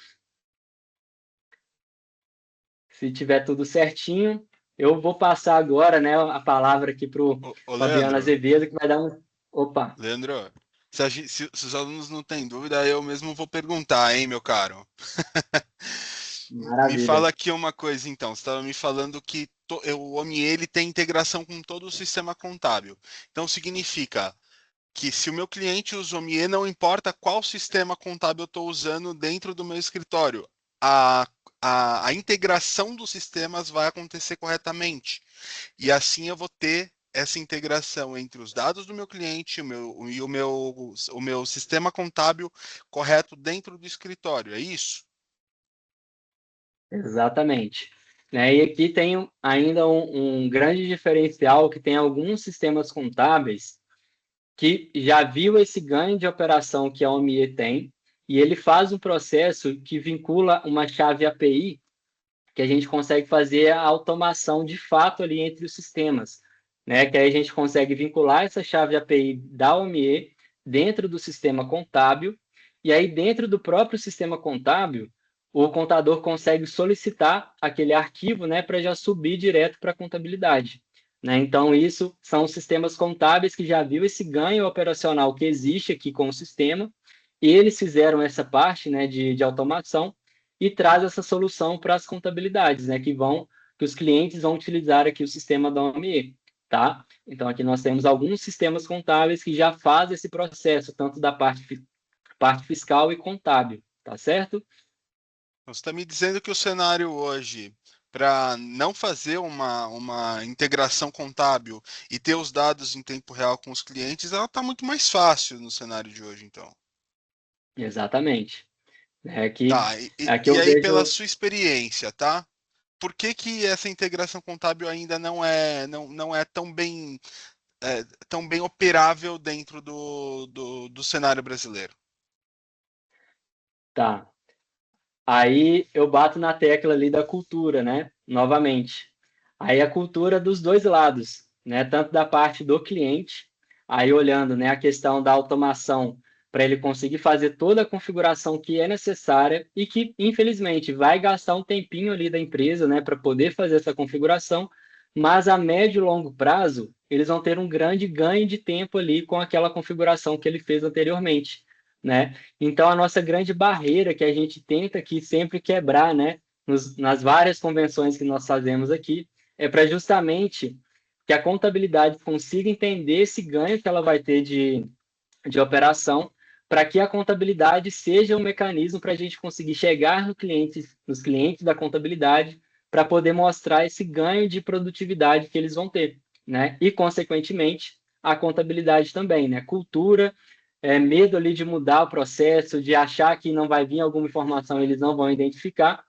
Se tiver tudo certinho, eu vou passar agora, né, a palavra aqui para o Ô, Fabiano Leandro, Azevedo, que vai dar um. Opa, Leandro, se os alunos não têm dúvida, eu mesmo vou perguntar, hein, meu caro? Me maravilha. fala aqui uma coisa, então. Você estava me falando que o OMIE ele tem integração com todo o sistema contábil. Então, significa que se o meu cliente usa o OMIE, não importa qual sistema contábil eu estou usando dentro do meu escritório, a, a integração dos sistemas vai acontecer corretamente. E assim eu vou ter essa integração entre os dados do meu cliente e o meu sistema contábil correto dentro do escritório. É isso? Exatamente. Né, e aqui tem ainda um grande diferencial que tem alguns sistemas contábeis que já viu esse ganho de operação que a OMIE tem, e ele faz um processo que vincula uma chave API que a gente consegue fazer a automação de fato ali entre os sistemas, né? Que aí a gente consegue vincular essa chave API da OMIE dentro do sistema contábil, e aí dentro do próprio sistema contábil, o contador consegue solicitar aquele arquivo, né, para já subir direto para a contabilidade. Né? Então, isso são os sistemas contábeis que já viu esse ganho operacional que existe aqui com o sistema, e eles fizeram essa parte, né, de automação, e traz essa solução para as contabilidades, né, que os clientes vão utilizar aqui o sistema da OMIE, tá? Então aqui nós temos alguns sistemas contábeis que já fazem esse processo, tanto da parte fiscal e contábil, tá certo? Você está me dizendo que o cenário hoje, para não fazer uma integração contábil e ter os dados em tempo real com os clientes, ela está muito mais fácil no cenário de hoje, então. Exatamente. Tá, Aqui e eu aí, pela vejo. sua experiência, tá? Por que essa integração contábil ainda não é tão bem operável dentro do cenário brasileiro? Tá. Aí eu bato na tecla ali da cultura, né? Novamente. Aí a cultura dos dois lados, né? Tanto da parte do cliente, aí olhando, né, a questão da automação para ele conseguir fazer toda a configuração que é necessária e que, infelizmente, vai gastar um tempinho ali da empresa, né, para poder fazer essa configuração, mas a médio e longo prazo, eles vão ter um grande ganho de tempo ali com aquela configuração que ele fez anteriormente, né? Então, a nossa grande barreira que a gente tenta aqui sempre quebrar, né, nas várias convenções que nós fazemos aqui, é para justamente que a contabilidade consiga entender esse ganho que ela vai ter de operação, para que a contabilidade seja um mecanismo para a gente conseguir chegar nos clientes da contabilidade, para poder mostrar esse ganho de produtividade que eles vão ter, né? E, consequentemente, a contabilidade também, né? Cultura, medo ali de mudar o processo, de achar que não vai vir alguma informação, eles não vão identificar.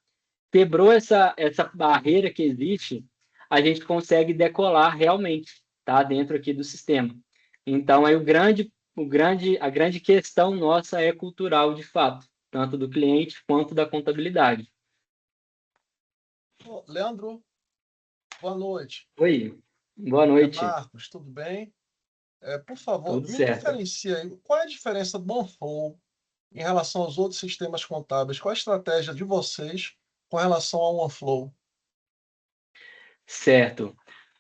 Quebrou essa barreira que existe, a gente consegue decolar realmente, tá? Dentro aqui do sistema. Então, aí a grande questão nossa é cultural, de fato, tanto do cliente quanto da contabilidade. Leandro, boa noite. Oi, boa É noite. Marcos, tudo bem? Por favor, Tudo me certo. diferencia aí, qual é a diferença do OneFlow em relação aos outros sistemas contábeis? Qual a estratégia de vocês com relação ao OneFlow? Certo.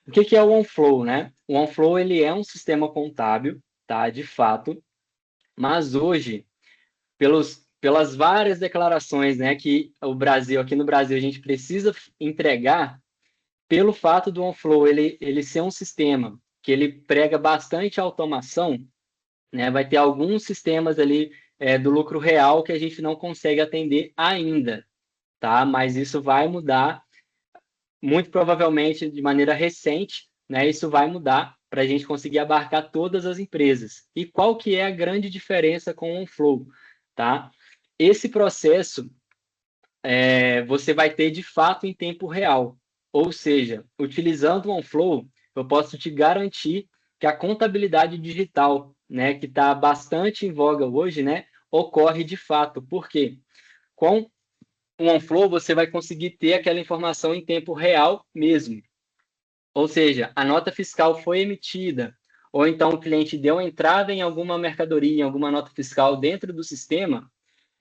O que é o OneFlow, né? O OneFlow, ele é um sistema contábil, tá? De fato, mas hoje, pelas várias declarações, né, que aqui no Brasil, a gente precisa entregar, pelo fato do OneFlow ele ser um sistema que ele prega bastante automação, né, vai ter alguns sistemas ali do lucro real que a gente não consegue atender ainda, tá? Mas isso vai mudar, muito provavelmente de maneira recente, né? Isso vai mudar para a gente conseguir abarcar todas as empresas. E qual que é a grande diferença com o OneFlow, tá? Esse processo você vai ter de fato em tempo real. Ou seja, utilizando o OneFlow, eu posso te garantir que a contabilidade digital, né, que está bastante em voga hoje, né, ocorre de fato. Por quê? Com o OneFlow, você vai conseguir ter aquela informação em tempo real mesmo. Ou seja, a nota fiscal foi emitida, ou então o cliente deu entrada em alguma mercadoria, em alguma nota fiscal dentro do sistema,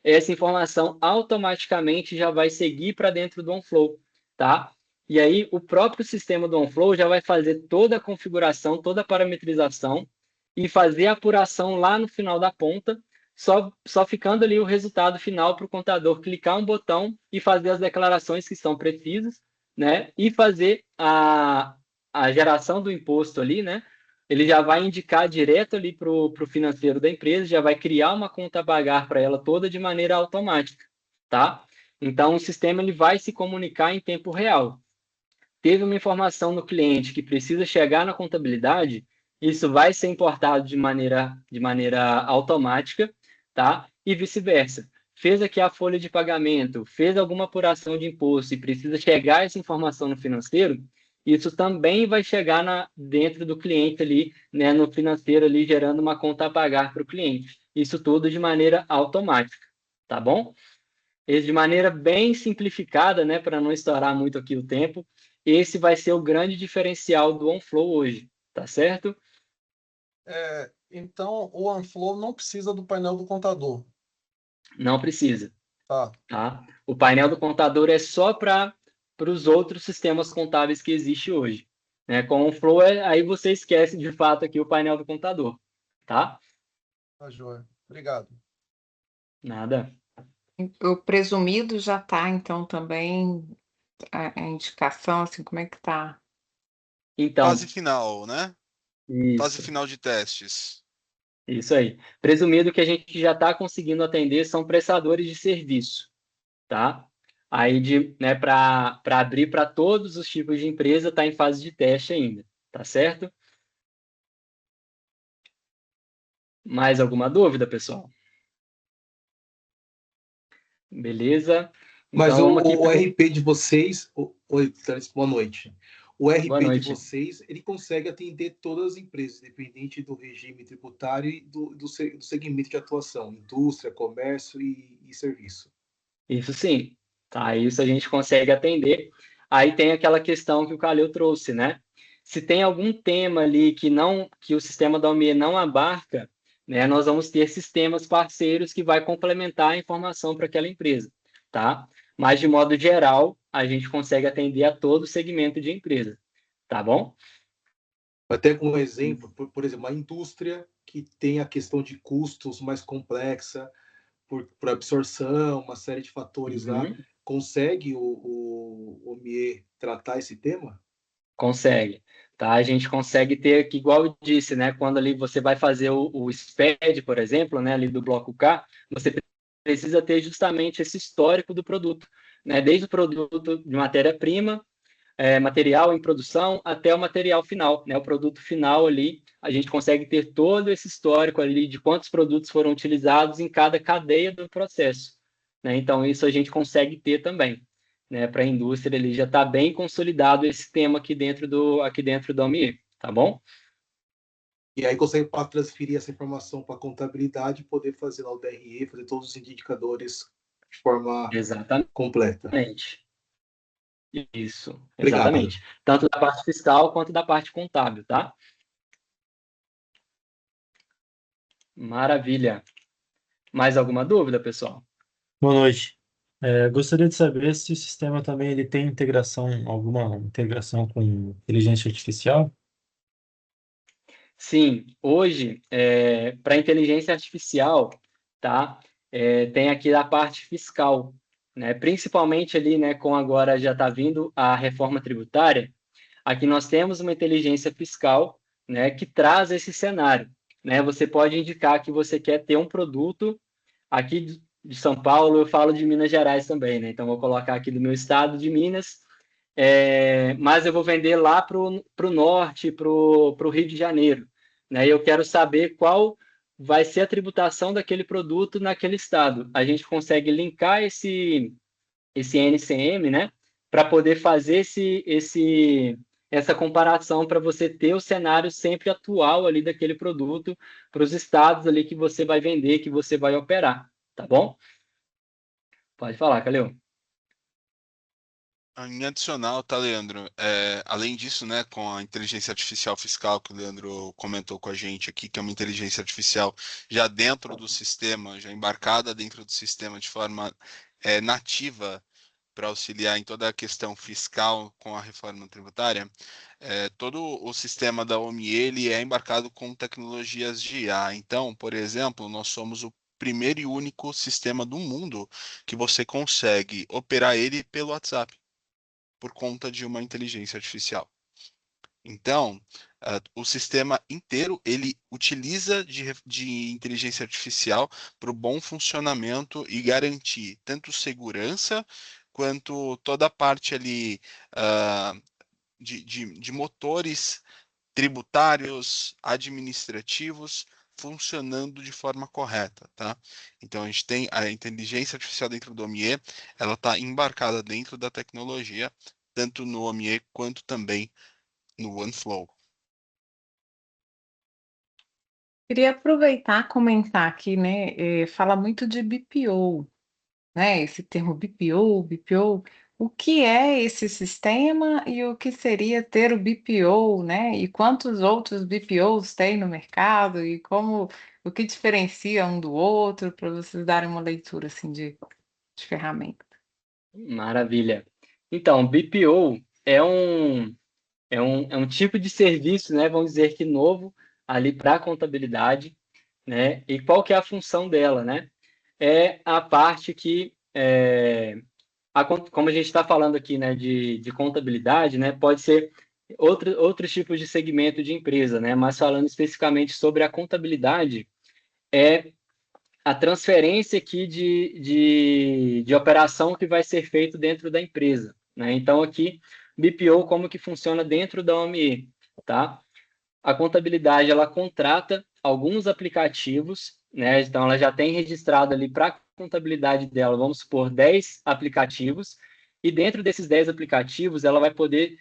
essa informação automaticamente já vai seguir para dentro do OnFlow, tá? E aí o próprio sistema do OnFlow já vai fazer toda a configuração, toda a parametrização e fazer a apuração lá no final da ponta, só ficando ali o resultado final para o contador clicar um botão e fazer as declarações que são precisas, né? E fazer a geração do imposto ali, né? Ele já vai indicar direto ali para o financeiro da empresa, já vai criar uma conta a pagar para ela toda de maneira automática, tá? Então, o sistema ele vai se comunicar em tempo real. Teve uma informação no cliente que precisa chegar na contabilidade, isso vai ser importado de maneira automática, tá? E vice-versa. Fez aqui a folha de pagamento, fez alguma apuração de imposto e precisa chegar essa informação no financeiro, isso também vai chegar dentro do cliente ali, né, no financeiro ali, gerando uma conta a pagar para o cliente. Isso tudo de maneira automática, tá bom? E de maneira bem simplificada, né, para não estourar muito aqui o tempo, esse vai ser o grande diferencial do OnFlow hoje, tá certo? Então, o OneFlow não precisa do painel do contador, Não precisa, tá? tá? O painel do contador é só para os outros sistemas contábeis que existem hoje. Né? Com o OnFlow, aí você esquece de fato aqui o painel do contador, tá? Tá, joia. Obrigado. Nada. O presumido já está, então, também a indicação, assim, como é que está? Fase Então, final, né? Fase isso. final de testes. Isso aí. Presumido que a gente já está conseguindo atender são prestadores de serviço, tá? aí né, para abrir para todos os tipos de empresa, está em fase de teste ainda, tá certo? Mais alguma dúvida, pessoal? Beleza? Mas Então, vamos aqui o para... RP de vocês, oi, Thales, boa noite. O Boa RP de noite. vocês, ele consegue atender todas as empresas, independente do regime tributário e do segmento de atuação, indústria, comércio e serviço. Isso sim, tá? Isso a gente consegue atender. Aí tem aquela questão que o Calil trouxe, né? Se tem algum tema ali que o sistema da OMIE não abarca, né, nós vamos ter sistemas parceiros que vai complementar a informação para aquela empresa, tá? Mas de modo geral, a gente consegue atender a todo segmento de empresa, tá bom? Até como exemplo, por exemplo, uma indústria que tem a questão de custos mais complexa, por absorção, uma série de fatores lá, consegue o MIE tratar esse tema? Consegue, tá? A gente consegue ter aqui, igual eu disse, né? Quando ali você vai fazer o SPED, por exemplo, né? Ali do bloco K, você precisa ter justamente esse histórico do produto, né? Desde o produto de matéria-prima, material em produção, até o material final, né? O produto final ali, a gente consegue ter todo esse histórico ali de quantos produtos foram utilizados em cada cadeia do processo, né? Então, isso a gente consegue ter também, né? Para a indústria, ele já está bem consolidado esse tema aqui dentro do OMIE, tá bom? E aí consegue transferir essa informação para a contabilidade e poder fazer lá o DRE, fazer todos os indicadores de forma completa. Exatamente. Isso, Obrigado. exatamente. Tanto da parte fiscal quanto da parte contábil, tá? Maravilha. Mais alguma dúvida, pessoal? Boa noite. Gostaria de saber se o sistema também ele tem alguma integração com inteligência artificial? Sim, hoje, para inteligência artificial, tá? Tem aqui a parte fiscal, né? Principalmente ali, né, com agora já está vindo a reforma tributária, aqui nós temos uma inteligência fiscal, né, que traz esse cenário, né? Você pode indicar que você quer ter um produto aqui de São Paulo, eu falo de Minas Gerais também, né? Então, vou colocar aqui do meu estado de Minas, mas eu vou vender lá para o norte, para o Rio de Janeiro, né? E eu quero saber qual vai ser a tributação daquele produto naquele estado. A gente consegue linkar esse NCM, né? Para poder fazer essa comparação, para você ter o cenário sempre atual ali daquele produto para os estados ali que você vai vender, que você vai operar, tá bom? Pode falar, Calil. Em adicional, tá, Leandro? Além disso, né, com a inteligência artificial fiscal que o Leandro comentou com a gente aqui, que é uma inteligência artificial já dentro do sistema, já embarcada dentro do sistema de forma nativa para auxiliar em toda a questão fiscal com a reforma tributária, todo o sistema da OMIE ele é embarcado com tecnologias de IA. Então, por exemplo, nós somos o primeiro e único sistema do mundo que você consegue operar ele pelo WhatsApp por conta de uma inteligência artificial. Então, o sistema inteiro ele utiliza de inteligência artificial para o bom funcionamento e garantir tanto segurança quanto toda a parte ali de motores tributários, administrativos funcionando de forma correta, tá? Então a gente tem a inteligência artificial dentro do OMIE, ela está embarcada dentro da tecnologia, tanto no OMIE quanto também no OneFlow. Queria aproveitar e comentar aqui, né? Fala muito de BPO, né? Esse termo BPO, BPO. O que é esse sistema e o que seria ter o BPO, né? E quantos outros BPOs tem no mercado e o que diferencia um do outro para vocês darem uma leitura assim de ferramenta. Maravilha. Então, BPO é um tipo de serviço, né? Vamos dizer que novo ali para a contabilidade, né? E qual que é a função dela, né? É a parte que como a gente está falando aqui, né, de contabilidade, né, pode ser outros tipos de segmento de empresa, né, mas falando especificamente sobre a contabilidade, é a transferência aqui de operação que vai ser feito dentro da empresa, né? Então, aqui, BPO, como que funciona dentro da OME, tá? A contabilidade, ela contrata alguns aplicativos, né? Então, ela já tem registrado ali para a contabilidade dela, vamos supor, 10 aplicativos, e dentro desses 10 aplicativos, ela vai poder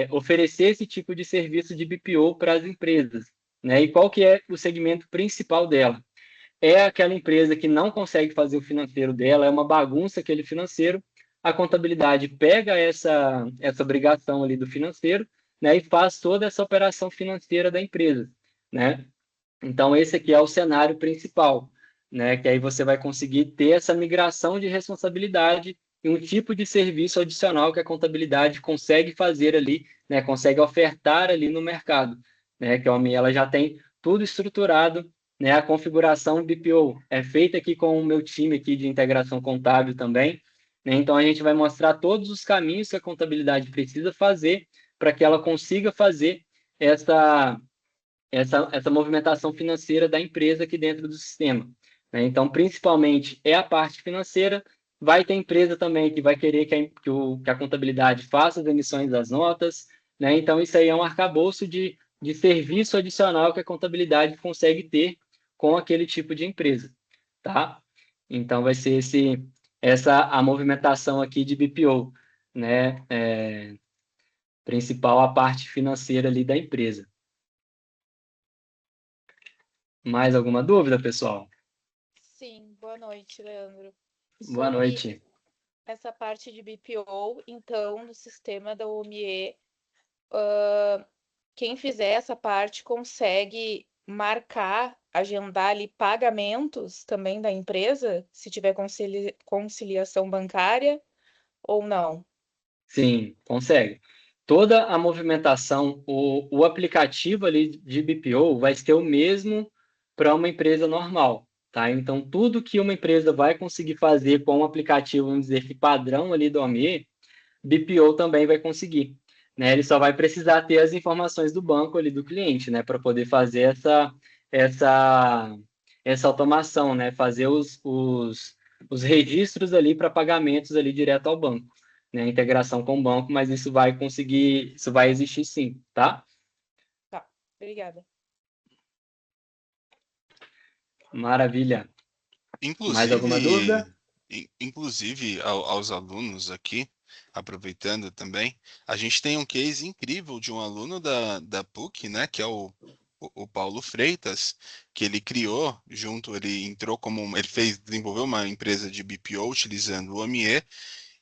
oferecer esse tipo de serviço de BPO para as empresas, né? E qual que é o segmento principal dela? É aquela empresa que não consegue fazer o financeiro dela, é uma bagunça aquele financeiro, a contabilidade pega essa obrigação ali do financeiro, né, e faz toda essa operação financeira da empresa, né? Então, esse aqui é o cenário principal, né, que aí você vai conseguir ter essa migração de responsabilidade e um tipo de serviço adicional que a contabilidade consegue fazer ali, né, consegue ofertar ali no mercado, né, que a OMI ela já tem tudo estruturado, né, a configuração BPO é feita aqui com o meu time aqui de integração contábil também, né, então a gente vai mostrar todos os caminhos que a contabilidade precisa fazer para que ela consiga fazer essa movimentação financeira da empresa aqui dentro do sistema, né? Então, principalmente, é a parte financeira. Vai ter empresa também que vai querer que a contabilidade faça as emissões das notas, né? Então, isso aí é um arcabouço de serviço adicional que a contabilidade consegue ter com aquele tipo de empresa, tá? Então, vai ser essa a movimentação aqui de BPO, né? Principal a parte financeira ali da empresa. Mais alguma dúvida, pessoal? Sim, boa noite, Leandro. Boa Sobre noite. essa parte de BPO, então, no sistema da OMIE, quem fizer essa parte consegue marcar, agendar ali pagamentos também da empresa, se tiver conciliação bancária ou não? Sim, consegue. Toda a movimentação, o aplicativo ali de BPO vai ser o mesmo para uma empresa normal, tá? Então, tudo que uma empresa vai conseguir fazer com um aplicativo, vamos dizer que padrão ali do OME, BPO também vai conseguir, né? Ele só vai precisar ter as informações do banco ali do cliente, né? Para poder fazer essa, essa automação, né? Fazer os registros ali para pagamentos ali direto ao banco, né? Integração com o banco, mas isso vai conseguir, isso vai existir sim, tá? Tá, obrigada. Maravilha. Mais alguma Inclusive, dúvida? inclusive aos alunos aqui, aproveitando também, a gente tem um case incrível de um aluno da PUC, né, que é o Paulo Freitas, que ele criou junto, ele entrou ele desenvolveu uma empresa de BPO utilizando o OMIE,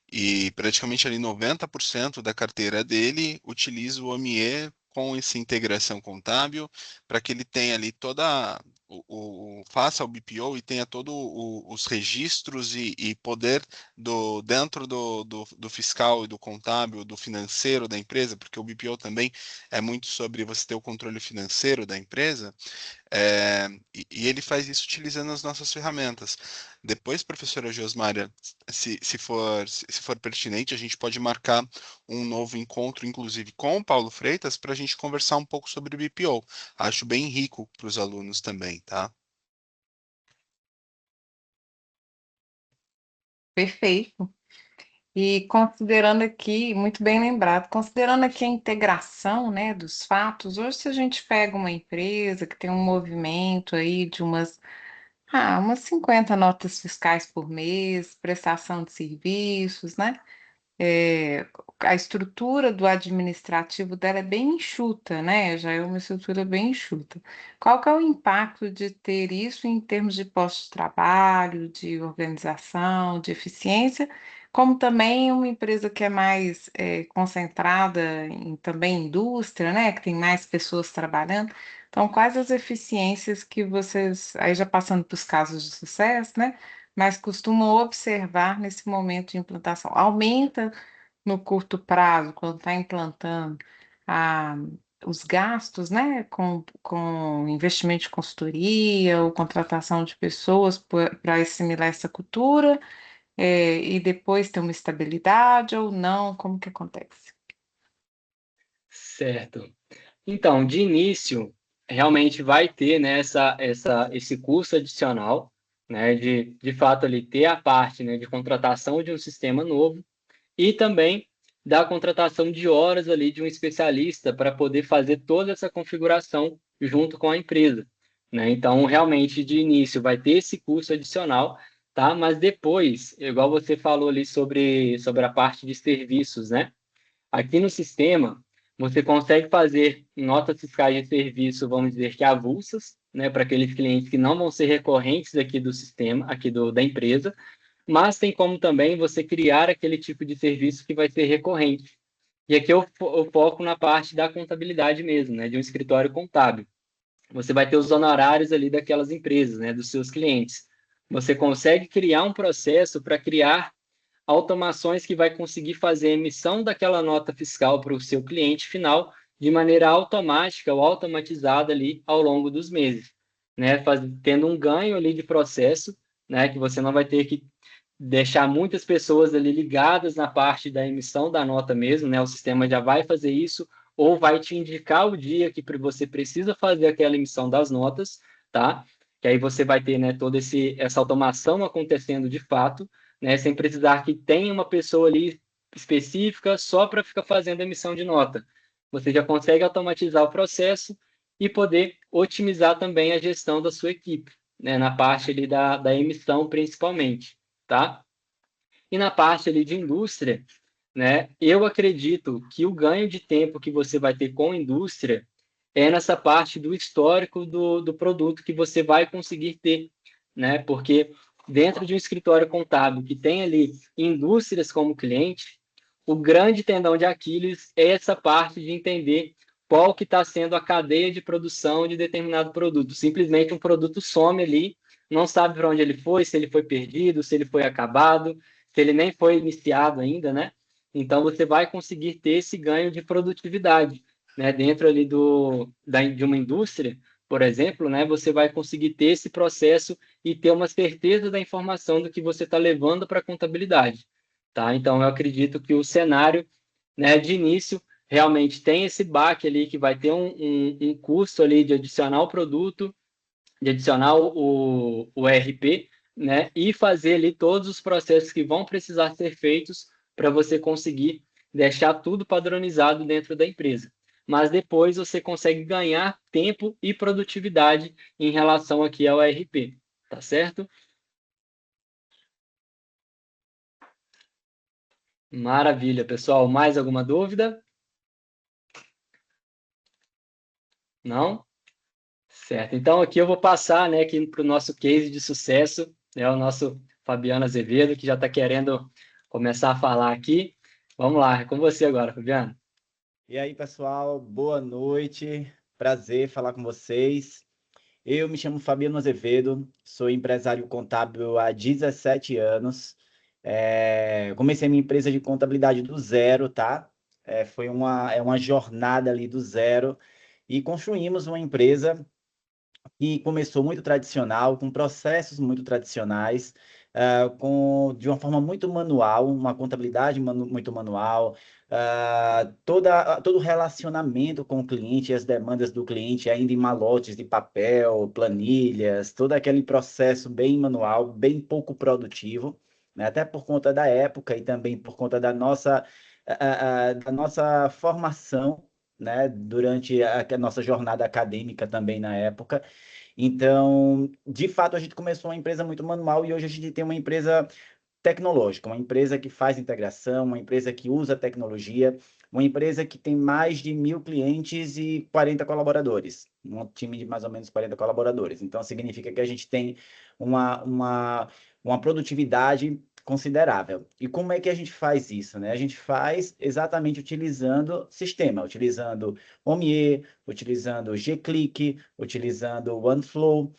e praticamente ali 90% da carteira dele utiliza o OMIE com essa integração contábil, para que ele tenha ali faça o BPO e tenha todos os registros e poder dentro do fiscal e do contábil, do financeiro da empresa, porque o BPO também é muito sobre você ter o controle financeiro da empresa. E ele faz isso utilizando as nossas ferramentas. Depois, professora Josmária, se for pertinente, a gente pode marcar um novo encontro, inclusive com o Paulo Freitas, para a gente conversar um pouco sobre BPO. Acho bem rico para os alunos também, tá? Perfeito. E considerando aqui, muito bem lembrado, considerando aqui a integração, né, dos fatos, hoje se a gente pega uma empresa que tem um movimento aí de umas 50 notas fiscais por mês, prestação de serviços, né? É, a estrutura do administrativo dela é bem enxuta, né? Já é uma estrutura bem enxuta. Qual que é o impacto de ter isso em termos de posto de trabalho, de organização, de eficiência, como também uma empresa que é mais concentrada em também indústria, né? Que tem mais pessoas trabalhando. Então, quais as eficiências que vocês, aí já passando para os casos de sucesso, né? Mas costumam observar nesse momento de implantação? Aumenta no curto prazo, quando está implantando a, os gastos, né, com investimento de consultoria ou contratação de pessoas para assimilar essa cultura, e depois ter uma estabilidade ou não, como que acontece? Certo. Então, de início, realmente vai ter, né, esse custo adicional, né, de fato ali ter a parte, né, de contratação de um sistema novo e também da contratação de horas ali de um especialista para poder fazer toda essa configuração junto com a empresa, né? Então, realmente, de início vai ter esse custo adicional, tá? Mas depois, igual você falou ali sobre a parte de serviços, né? Aqui no sistema, você consegue fazer notas fiscais de serviço, vamos dizer que avulsas, né, para aqueles clientes que não vão ser recorrentes aqui do sistema, aqui da empresa, mas tem como também você criar aquele tipo de serviço que vai ser recorrente. E aqui eu foco na parte da contabilidade mesmo, né, de um escritório contábil. Você vai ter os honorários ali daquelas empresas, né, dos seus clientes. Você consegue criar um processo para criar automações que vai conseguir fazer a emissão daquela nota fiscal para o seu cliente final de maneira automática ou automatizada ali ao longo dos meses, né? Tendo um ganho ali de processo, né? Que você não vai ter que deixar muitas pessoas ali ligadas na parte da emissão da nota mesmo, né? O sistema já vai fazer isso ou vai te indicar o dia que você precisa fazer aquela emissão das notas, tá? Que aí você vai ter, né, toda essa automação acontecendo de fato, né, sem precisar que tenha uma pessoa ali específica só para ficar fazendo a emissão de nota. Você já consegue automatizar o processo e poder otimizar também a gestão da sua equipe, né, na parte ali da emissão principalmente, tá? E na parte ali de indústria, né, eu acredito que o ganho de tempo que você vai ter com a indústria é nessa parte do histórico do produto que você vai conseguir ter, né? Porque dentro de um escritório contábil que tem ali indústrias como cliente, o grande tendão de Aquiles é essa parte de entender qual que está sendo a cadeia de produção de determinado produto. Simplesmente um produto some ali, não sabe para onde ele foi, se ele foi perdido, se ele foi acabado, se ele nem foi iniciado ainda, né? Então, você vai conseguir ter esse ganho de produtividade, né? Dentro ali de uma indústria, por exemplo, né? Você vai conseguir ter esse processo e ter uma certeza da informação do que você está levando para a contabilidade, tá? Então, eu acredito que o cenário, né, de início, realmente tem esse baque ali que vai ter um custo ali de adicionar o produto, de adicionar o ERP, né, e fazer ali todos os processos que vão precisar ser feitos para você conseguir deixar tudo padronizado dentro da empresa. Mas depois você consegue ganhar tempo e produtividade em relação aqui ao ERP, tá certo? Maravilha, pessoal. Mais alguma dúvida? Não? Certo. Então, aqui eu vou passar, né, aqui para o nosso case de sucesso, né, o nosso Fabiano Azevedo, que já está querendo começar a falar aqui. Vamos lá, é com você agora, Fabiano. E aí, pessoal, boa noite. Prazer falar com vocês. Eu me chamo Fabiano Azevedo, sou empresário contábil há 17 anos. Comecei minha empresa de contabilidade do zero, tá? Foi uma jornada ali do zero e construímos uma empresa que começou muito tradicional, com processos muito tradicionais, de uma forma muito manual, uma contabilidade muito manual, todo o relacionamento com o cliente, as demandas do cliente ainda em malotes de papel, planilhas, todo aquele processo bem manual, bem pouco produtivo, né? Até por conta da época e também por conta da nossa formação, né, durante a nossa jornada acadêmica também na época. Então, de fato, a gente começou uma empresa muito manual e hoje a gente tem uma empresa tecnológica, uma empresa que faz integração, uma empresa que usa tecnologia, uma empresa que tem mais de 1.000 clientes e 40 colaboradores, um time de mais ou menos 40 colaboradores. Então, significa que a gente tem uma produtividade considerável. E como é que a gente faz isso, né? A gente faz exatamente utilizando sistema, utilizando Omnier, utilizando G-Click, utilizando OneFlow,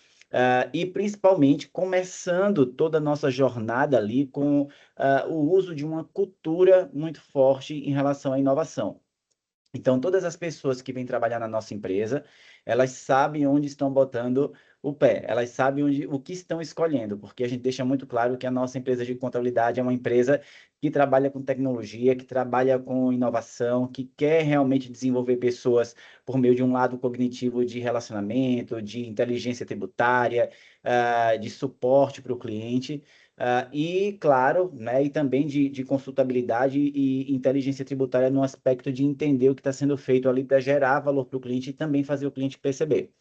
e principalmente começando toda a nossa jornada ali com o uso de uma cultura muito forte em relação à inovação. Então, todas as pessoas que vêm trabalhar na nossa empresa, elas sabem onde estão botando o pé, elas sabem o que estão escolhendo, porque a gente deixa muito claro que a nossa empresa de contabilidade é uma empresa que trabalha com tecnologia, que trabalha com inovação, que quer realmente desenvolver pessoas por meio de um lado cognitivo de relacionamento, de inteligência tributária, de suporte para o cliente. E, claro, né, e também de consultabilidade e inteligência tributária no aspecto de entender o que está sendo feito ali para gerar valor para o cliente e também fazer o cliente perceber.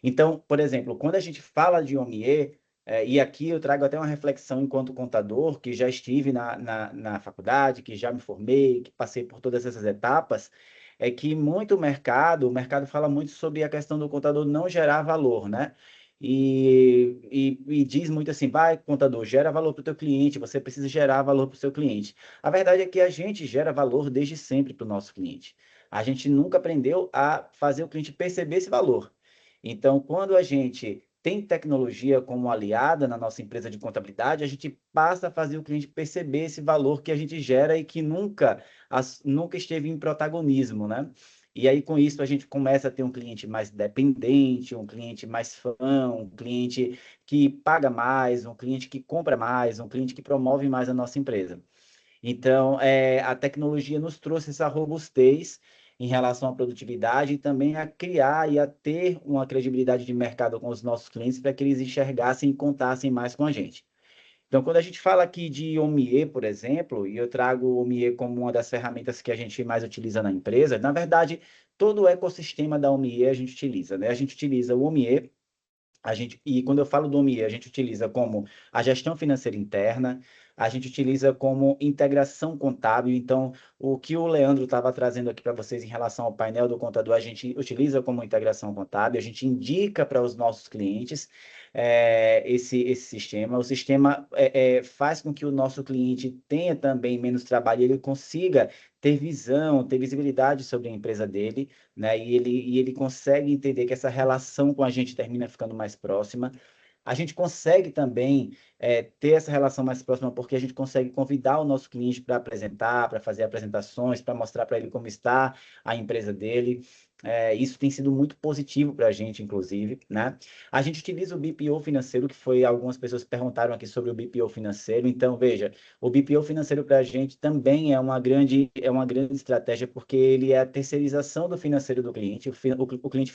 Então, por exemplo, quando a gente fala de OMIE, e aqui eu trago até uma reflexão enquanto contador, que já estive na faculdade, que já me formei, que passei por todas essas etapas, é que muito o mercado fala muito sobre a questão do contador não gerar valor, né? E diz muito assim, vai, contador, gera valor para o teu cliente, você precisa gerar valor para o seu cliente. A verdade é que a gente gera valor desde sempre para o nosso cliente. A gente nunca aprendeu a fazer o cliente perceber esse valor. Então, quando a gente tem tecnologia como aliada na nossa empresa de contabilidade, a gente passa a fazer o cliente perceber esse valor que a gente gera e que nunca esteve em protagonismo, né? E aí, com isso, a gente começa a ter um cliente mais dependente, um cliente mais fã, um cliente que paga mais, um cliente que compra mais, um cliente que promove mais a nossa empresa. Então, a tecnologia nos trouxe essa robustez em relação à produtividade e também a criar e a ter uma credibilidade de mercado com os nossos clientes para que eles enxergassem e contassem mais com a gente. Então, quando a gente fala aqui de OMIE, por exemplo, e eu trago o OMIE como uma das ferramentas que a gente mais utiliza na empresa, na verdade, todo o ecossistema da OMIE a gente utiliza, né? A gente utiliza o OMIE, e quando eu falo do OMIE, a gente utiliza como a gestão financeira interna, a gente utiliza como integração contábil. Então, o que o Leandro estava trazendo aqui para vocês em relação ao painel do contador, a gente utiliza como integração contábil, a gente indica para os nossos clientes esse sistema. O sistema faz com que o nosso cliente tenha também menos trabalho, ele consiga ter visão, ter visibilidade sobre a empresa dele, né? E ele consegue entender que essa relação com a gente termina ficando mais próxima. A gente consegue também ter essa relação mais próxima porque a gente consegue convidar o nosso cliente para apresentar, para fazer apresentações, para mostrar para ele como está a empresa dele. Isso tem sido muito positivo para a gente, inclusive, né? A gente utiliza o BPO financeiro, que foi algumas pessoas perguntaram aqui sobre o BPO financeiro. Então, veja, o BPO financeiro para a gente também é uma grande estratégia, porque ele é a terceirização do financeiro do cliente. O cliente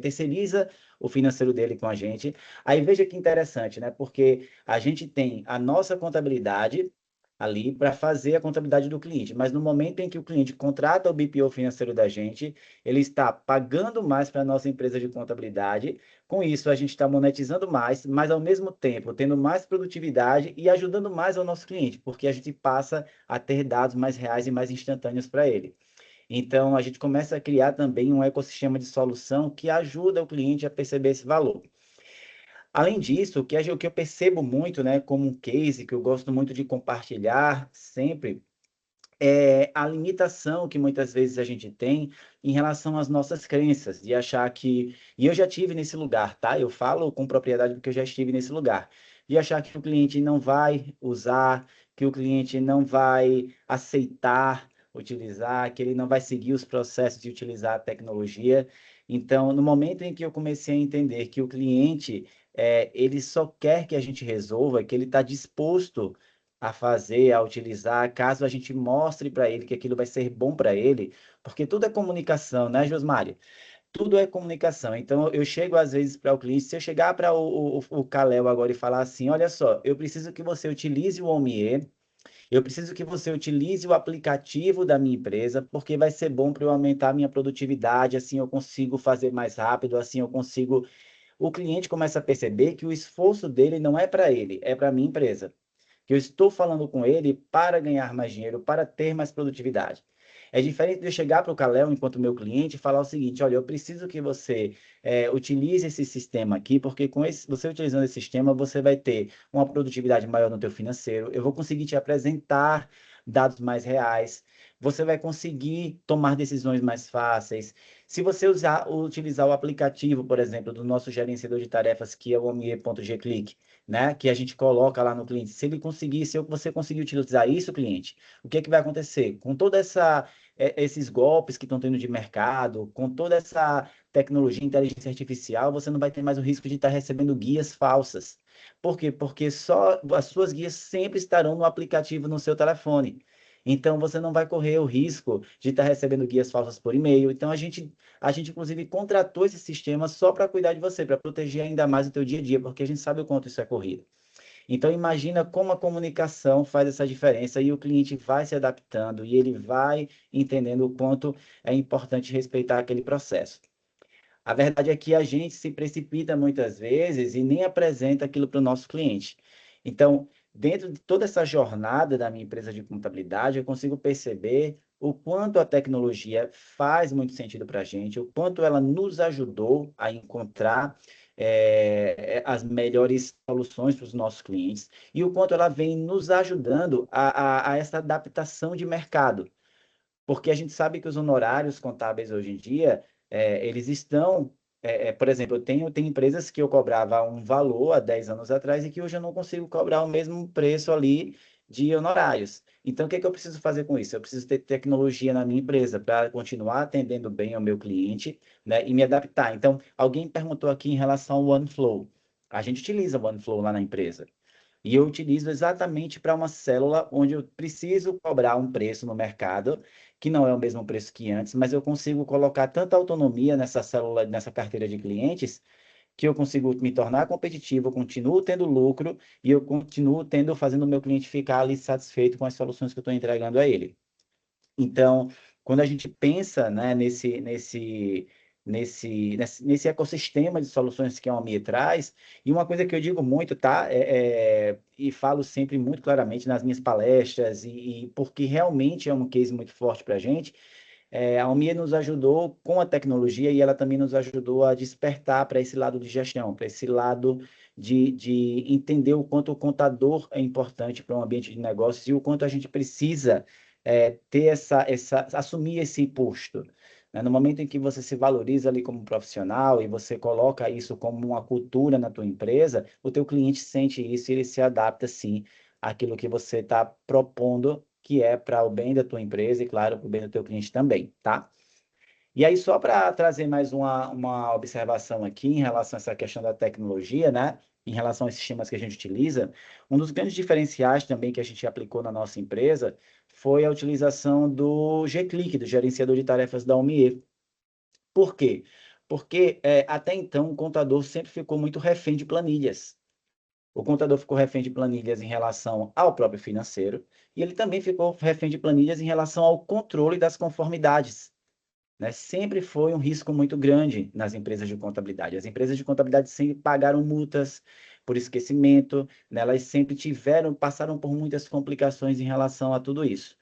terceiriza o financeiro dele com a gente. Aí veja que interessante, né? Porque a gente tem a nossa contabilidade ali para fazer a contabilidade do cliente, mas no momento em que o cliente contrata o BPO financeiro da gente, ele está pagando mais para a nossa empresa de contabilidade. Com isso, a gente está monetizando mais, mas ao mesmo tempo tendo mais produtividade e ajudando mais ao nosso cliente, porque a gente passa a ter dados mais reais e mais instantâneos para ele. Então, a gente começa a criar também um ecossistema de solução que ajuda o cliente a perceber esse valor. Além disso, o que eu percebo muito, né, como um case que eu gosto muito de compartilhar sempre, é a limitação que muitas vezes a gente tem em relação às nossas crenças, de achar que. E eu já estive nesse lugar, tá? Eu falo com propriedade porque eu já estive nesse lugar. De achar que o cliente não vai usar, que o cliente não vai aceitar utilizar, que ele não vai seguir os processos de utilizar a tecnologia. Então, no momento em que eu comecei a entender que o cliente, ele só quer que a gente resolva, que ele está disposto a fazer, a utilizar, caso a gente mostre para ele que aquilo vai ser bom para ele, porque tudo é comunicação, né, Josmário? Tudo é comunicação. Então, eu chego às vezes para o cliente, se eu chegar para o Kalel agora e falar assim, olha só, eu preciso que você utilize o OMIE, eu preciso que você utilize o aplicativo da minha empresa, porque vai ser bom para eu aumentar a minha produtividade, assim eu consigo fazer mais rápido, assim eu consigo... O cliente começa a perceber que o esforço dele não é para ele, é para a minha empresa, que eu estou falando com ele para ganhar mais dinheiro, para ter mais produtividade. É diferente de eu chegar para o Kalel, enquanto meu cliente, e falar o seguinte, olha, eu preciso que você utilize esse sistema aqui, porque você utilizando esse sistema, você vai ter uma produtividade maior no teu financeiro, eu vou conseguir te apresentar dados mais reais, você vai conseguir tomar decisões mais fáceis. Se você utilizar o aplicativo, por exemplo, do nosso gerenciador de tarefas, que é o omie.gclick, né, que a gente coloca lá no cliente, se você conseguir utilizar isso, cliente, o que é que vai acontecer? Com toda esses golpes que estão tendo de mercado, com toda essa tecnologia, inteligência artificial, você não vai ter mais o risco de estar recebendo guias falsas. Por quê? Porque só as suas guias sempre estarão no aplicativo no seu telefone. Então, você não vai correr o risco de estar recebendo guias falsas por e-mail. Então, a gente inclusive, contratou esse sistema só para cuidar de você, para proteger ainda mais o teu dia a dia, porque a gente sabe o quanto isso é corrido. Então, imagina como a comunicação faz essa diferença e o cliente vai se adaptando e ele vai entendendo o quanto é importante respeitar aquele processo. A verdade é que a gente se precipita muitas vezes e nem apresenta aquilo para o nosso cliente. Então, dentro de toda essa jornada da minha empresa de contabilidade, eu consigo perceber o quanto a tecnologia faz muito sentido para a gente, o quanto ela nos ajudou a encontrar as melhores soluções para os nossos clientes e o quanto ela vem nos ajudando a essa adaptação de mercado. Porque a gente sabe que os honorários contábeis hoje em dia, eles estão... por exemplo, eu tenho empresas que eu cobrava um valor há 10 anos atrás e que hoje eu não consigo cobrar o mesmo preço ali de honorários. Então, o que é que eu preciso fazer com isso? Eu preciso ter tecnologia na minha empresa para continuar atendendo bem ao meu cliente, né, e me adaptar. Então, alguém perguntou aqui em relação ao OneFlow. A gente utiliza o OneFlow lá na empresa. E eu utilizo exatamente para uma célula onde eu preciso cobrar um preço no mercado, que não é o mesmo preço que antes, mas eu consigo colocar tanta autonomia nessa célula, nessa carteira de clientes, que eu consigo me tornar competitivo, eu continuo tendo lucro e eu continuo fazendo o meu cliente ficar ali satisfeito com as soluções que eu estou entregando a ele. Então, quando a gente pensa, né, nesse ecossistema de soluções que a OMIE traz, e uma coisa que eu digo muito, tá? E falo sempre muito claramente nas minhas palestras, e porque realmente é um case muito forte para a gente, a OMIE nos ajudou com a tecnologia e ela também nos ajudou a despertar para esse lado de gestão, para esse lado de entender o quanto o contador é importante para um ambiente de negócios e o quanto a gente precisa ter assumir esse posto. Né? No momento em que você se valoriza ali como profissional e você coloca isso como uma cultura na tua empresa, o teu cliente sente isso e ele se adapta, sim, àquilo que você está propondo, que é para o bem da tua empresa e, claro, para o bem do teu cliente também, tá? E aí, só para trazer mais uma observação aqui em relação a essa questão da tecnologia, né? Em relação aos sistemas que a gente utiliza, um dos grandes diferenciais também que a gente aplicou na nossa empresa foi a utilização do G-Click, do gerenciador de tarefas da OMIE. Por quê? Porque até então o contador sempre ficou muito refém de planilhas. O contador ficou refém de planilhas em relação ao próprio financeiro e ele também ficou refém de planilhas em relação ao controle das conformidades. Né? Sempre foi um risco muito grande nas empresas de contabilidade. As empresas de contabilidade sempre pagaram multas por esquecimento, né? Elas sempre passaram por muitas complicações em relação a tudo isso.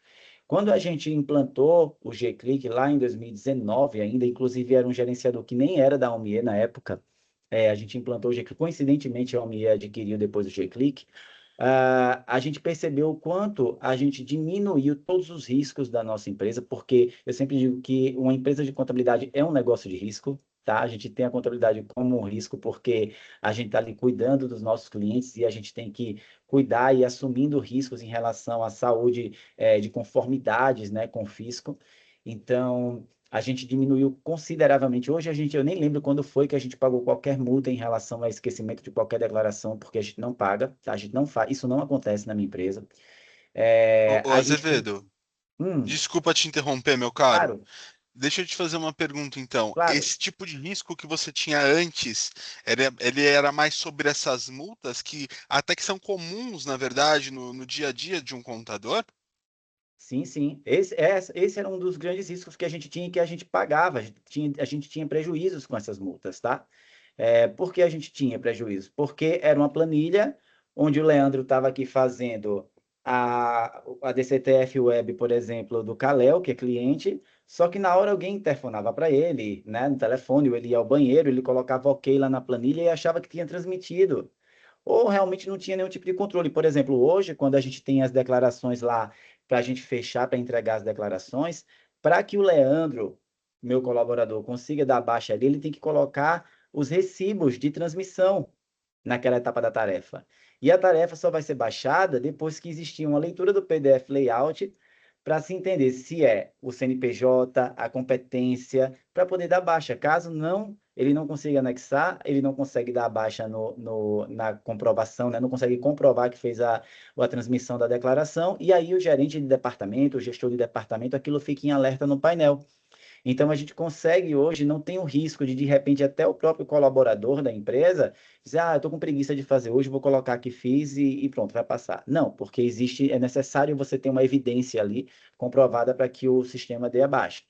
Quando a gente implantou o G-Click lá em 2019 ainda, inclusive era um gerenciador que nem era da OMIE na época, a gente implantou o G-Click, coincidentemente a OMIE adquiriu depois o G-Click, a gente percebeu o quanto a gente diminuiu todos os riscos da nossa empresa, porque eu sempre digo que uma empresa de contabilidade é um negócio de risco, tá? A gente tem a contabilidade como um risco porque a gente está ali cuidando dos nossos clientes e a gente tem que cuidar e assumindo riscos em relação à saúde de conformidades, né, com o fisco. Então, a gente diminuiu consideravelmente. Hoje eu nem lembro quando foi que a gente pagou qualquer multa em relação ao esquecimento de qualquer declaração, porque a gente não paga, tá? A gente não faz, isso não acontece na minha empresa. Ô, A gente tem... Azevedo, desculpa te interromper, meu caro. Claro, Deixa eu te fazer uma pergunta, então. claro. Esse tipo de risco que você tinha antes, ele era mais sobre essas multas que até que são comuns, na verdade, no dia a dia de um contador? Sim, sim. Esse era um dos grandes riscos que a gente tinha e que a gente pagava. A gente tinha prejuízos com essas multas, tá? Por que a gente tinha prejuízo? Porque era uma planilha onde o Leandro estava aqui fazendo a DCTF Web, por exemplo, do Kalel, que é cliente, só que na hora alguém interfonava para ele, né, no telefone, ou ele ia ao banheiro, ele colocava OK lá na planilha e achava que tinha transmitido. Ou realmente não tinha nenhum tipo de controle. Por exemplo, hoje, quando a gente tem as declarações lá para a gente fechar, para entregar as declarações, para que o Leandro, meu colaborador, consiga dar baixa ali, ele tem que colocar os recibos de transmissão naquela etapa da tarefa. E a tarefa só vai ser baixada depois que existir uma leitura do PDF layout para se entender se é o CNPJ, a competência, para poder dar baixa. Caso não, ele não consiga anexar, ele não consegue dar baixa na comprovação, né? Não consegue comprovar que fez a transmissão da declaração, e aí o gerente de departamento, o gestor de departamento, aquilo fica em alerta no painel. Então, a gente consegue hoje, não tem o risco de repente, até o próprio colaborador da empresa dizer, eu estou com preguiça de fazer hoje, vou colocar que fiz e pronto, vai passar. Não, porque é necessário você ter uma evidência ali comprovada para que o sistema dê a baixa.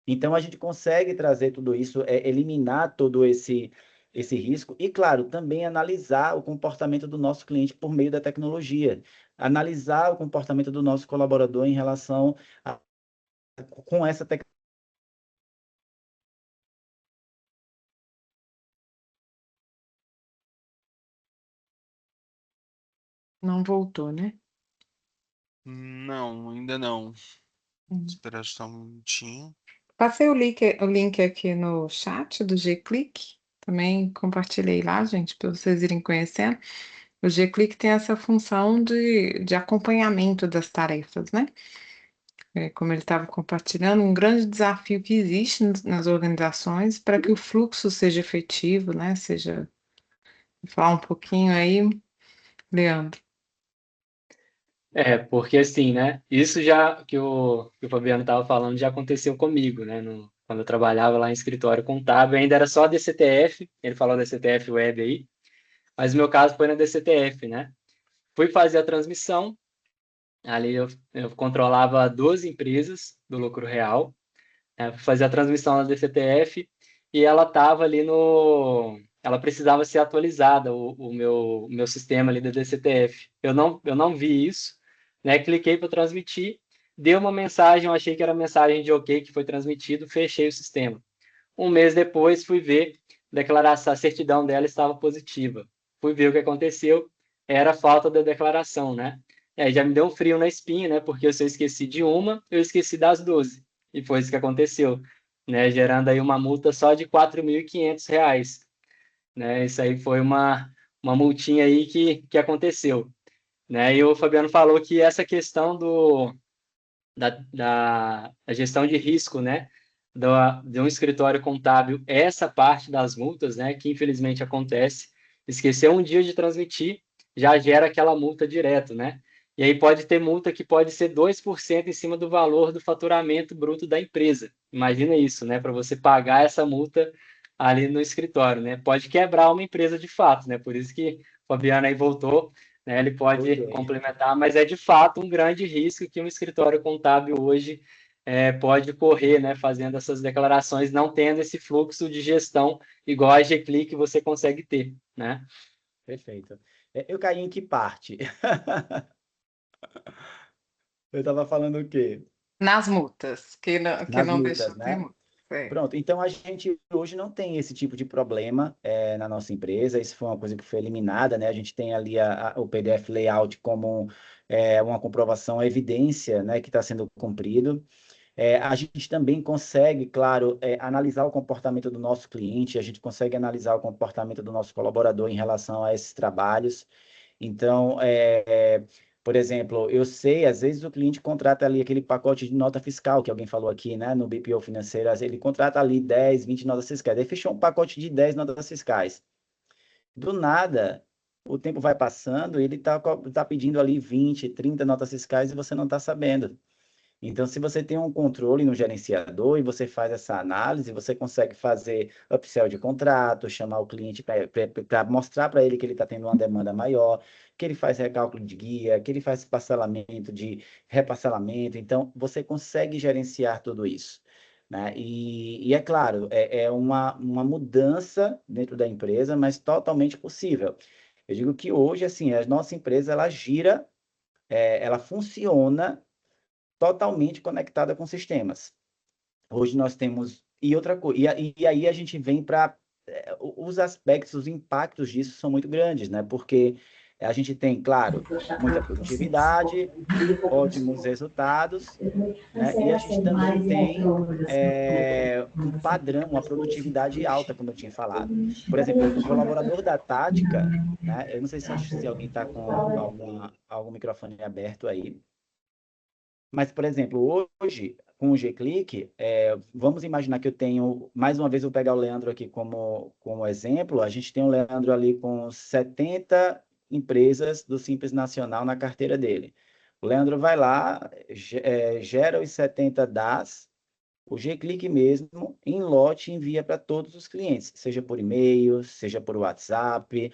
Então, a gente consegue trazer tudo isso, eliminar todo esse risco e, claro, também analisar o comportamento do nosso cliente por meio da tecnologia. Analisar o comportamento do nosso colaborador em relação com essa tecnologia. Não voltou, né? Não, ainda não. Hum. Esperar só um minutinho. Passei o link aqui no chat do G-Click. Também compartilhei lá, gente, para vocês irem conhecendo. O G-Click tem essa função de acompanhamento das tarefas, né? Como ele estava compartilhando, um grande desafio que existe nas organizações para que o fluxo seja efetivo, né? Vou falar um pouquinho aí, Leandro. Porque assim, né? Isso já que o Fabiano estava falando já aconteceu comigo, né? Quando eu trabalhava lá em escritório contábil, ainda era só DCTF, ele falou DCTF Web aí, mas o meu caso foi na DCTF, né? Fui fazer a transmissão, ali eu controlava 12 empresas do lucro real, né? Fui fazer a transmissão na DCTF e ela estava ali ela precisava ser atualizada, o meu sistema ali da DCTF. Eu não vi isso, né? Cliquei para transmitir, deu uma mensagem, eu achei que era mensagem de OK que foi transmitido, fechei o sistema. Um mês depois, fui ver, a certidão dela estava positiva. Fui ver o que aconteceu, era falta da declaração, né? E aí já me deu um frio na espinha, né? Porque se eu esqueci de uma, eu esqueci das 12. E foi isso que aconteceu, né? Gerando aí uma multa só de R$ 4.500, né? Isso aí foi uma multinha aí que aconteceu, né? E o Fabiano falou que essa questão da gestão de risco, né? De um escritório contábil, essa parte das multas, né? Que infelizmente acontece, esqueceu um dia de transmitir, já gera aquela multa direto, né? E aí pode ter multa que pode ser 2% em cima do valor do faturamento bruto da empresa. Imagina isso, né? Para você pagar essa multa ali no escritório, né? Pode quebrar uma empresa de fato, né? Por isso que o Fabiano aí voltou, né? Ele pode complementar, mas é de fato um grande risco que um escritório contábil hoje pode correr, né? Fazendo essas declarações, não tendo esse fluxo de gestão igual a G-Click você consegue ter, né? Perfeito. Eu caí em que parte? Eu estava falando o quê? Nas multas, que Nas não multas, deixou ter né? multa. Pronto, então a gente hoje não tem esse tipo de problema na nossa empresa, isso foi uma coisa que foi eliminada, né? A gente tem ali o PDF Layout como uma comprovação, evidência, né, que está sendo cumprido. A gente também consegue, claro, analisar o comportamento do nosso cliente, a gente consegue analisar o comportamento do nosso colaborador em relação a esses trabalhos. Então, por exemplo, eu sei, às vezes o cliente contrata ali aquele pacote de nota fiscal que alguém falou aqui, né, no BPO financeiro, ele contrata ali 10, 20 notas fiscais, aí fechou um pacote de 10 notas fiscais. Do nada, o tempo vai passando, ele tá pedindo ali 20, 30 notas fiscais e você não está sabendo. Então, se você tem um controle no gerenciador e você faz essa análise, você consegue fazer upsell de contrato, chamar o cliente para mostrar para ele que ele está tendo uma demanda maior, que ele faz recálculo de guia, que ele faz parcelamento de reparcelamento. Então, você consegue gerenciar tudo isso, né? E é claro, é uma mudança dentro da empresa, mas totalmente possível. Eu digo que hoje, assim, a nossa empresa, ela gira, ela funciona totalmente conectada com sistemas. Hoje nós temos. E outra coisa, e aí a gente vem para. Os aspectos, os impactos disso são muito grandes, né? Porque a gente tem, claro, muita produtividade, ótimos resultados, né? E a gente também tem um padrão, uma produtividade alta, como eu tinha falado. Por exemplo, o colaborador da Tática, né? Eu não sei se alguém está com algum microfone aberto aí. Mas, por exemplo, hoje, com o G-Click, vamos imaginar que eu tenho, mais uma vez, eu vou pegar o Leandro aqui como exemplo, a gente tem o Leandro ali com 70 empresas do Simples Nacional na carteira dele. O Leandro vai lá, gera os 70 DAS, o G-Click mesmo, em lote, envia para todos os clientes, seja por e-mail, seja por WhatsApp,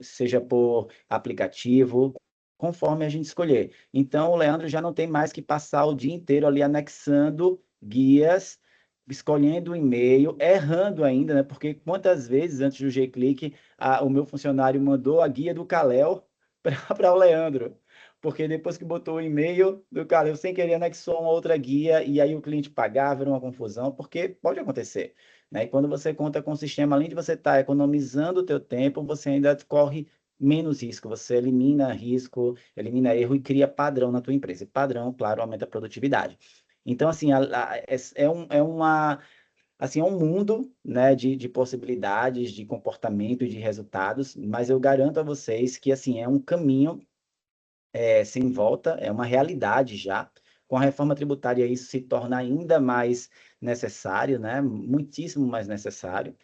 seja por aplicativo, conforme a gente escolher. Então, o Leandro já não tem mais que passar o dia inteiro ali anexando guias, escolhendo o e-mail, errando ainda, né? Porque quantas vezes antes do G-Click o meu funcionário mandou a guia do Kalel para o Leandro? Porque depois que botou o e-mail do cara, eu sem querer anexou uma outra guia e aí o cliente pagava, era uma confusão, porque pode acontecer, né? E quando você conta com o sistema, além de você estar economizando o teu tempo, você ainda corre menos risco, você elimina risco, elimina erro e cria padrão na tua empresa. E padrão, claro, aumenta a produtividade. Então, assim, assim, é um mundo, né, de possibilidades, de comportamento e de resultados, mas eu garanto a vocês que, assim, é um caminho sem volta, é uma realidade já. Com a reforma tributária, isso se torna ainda mais necessário, né? Muitíssimo mais necessário.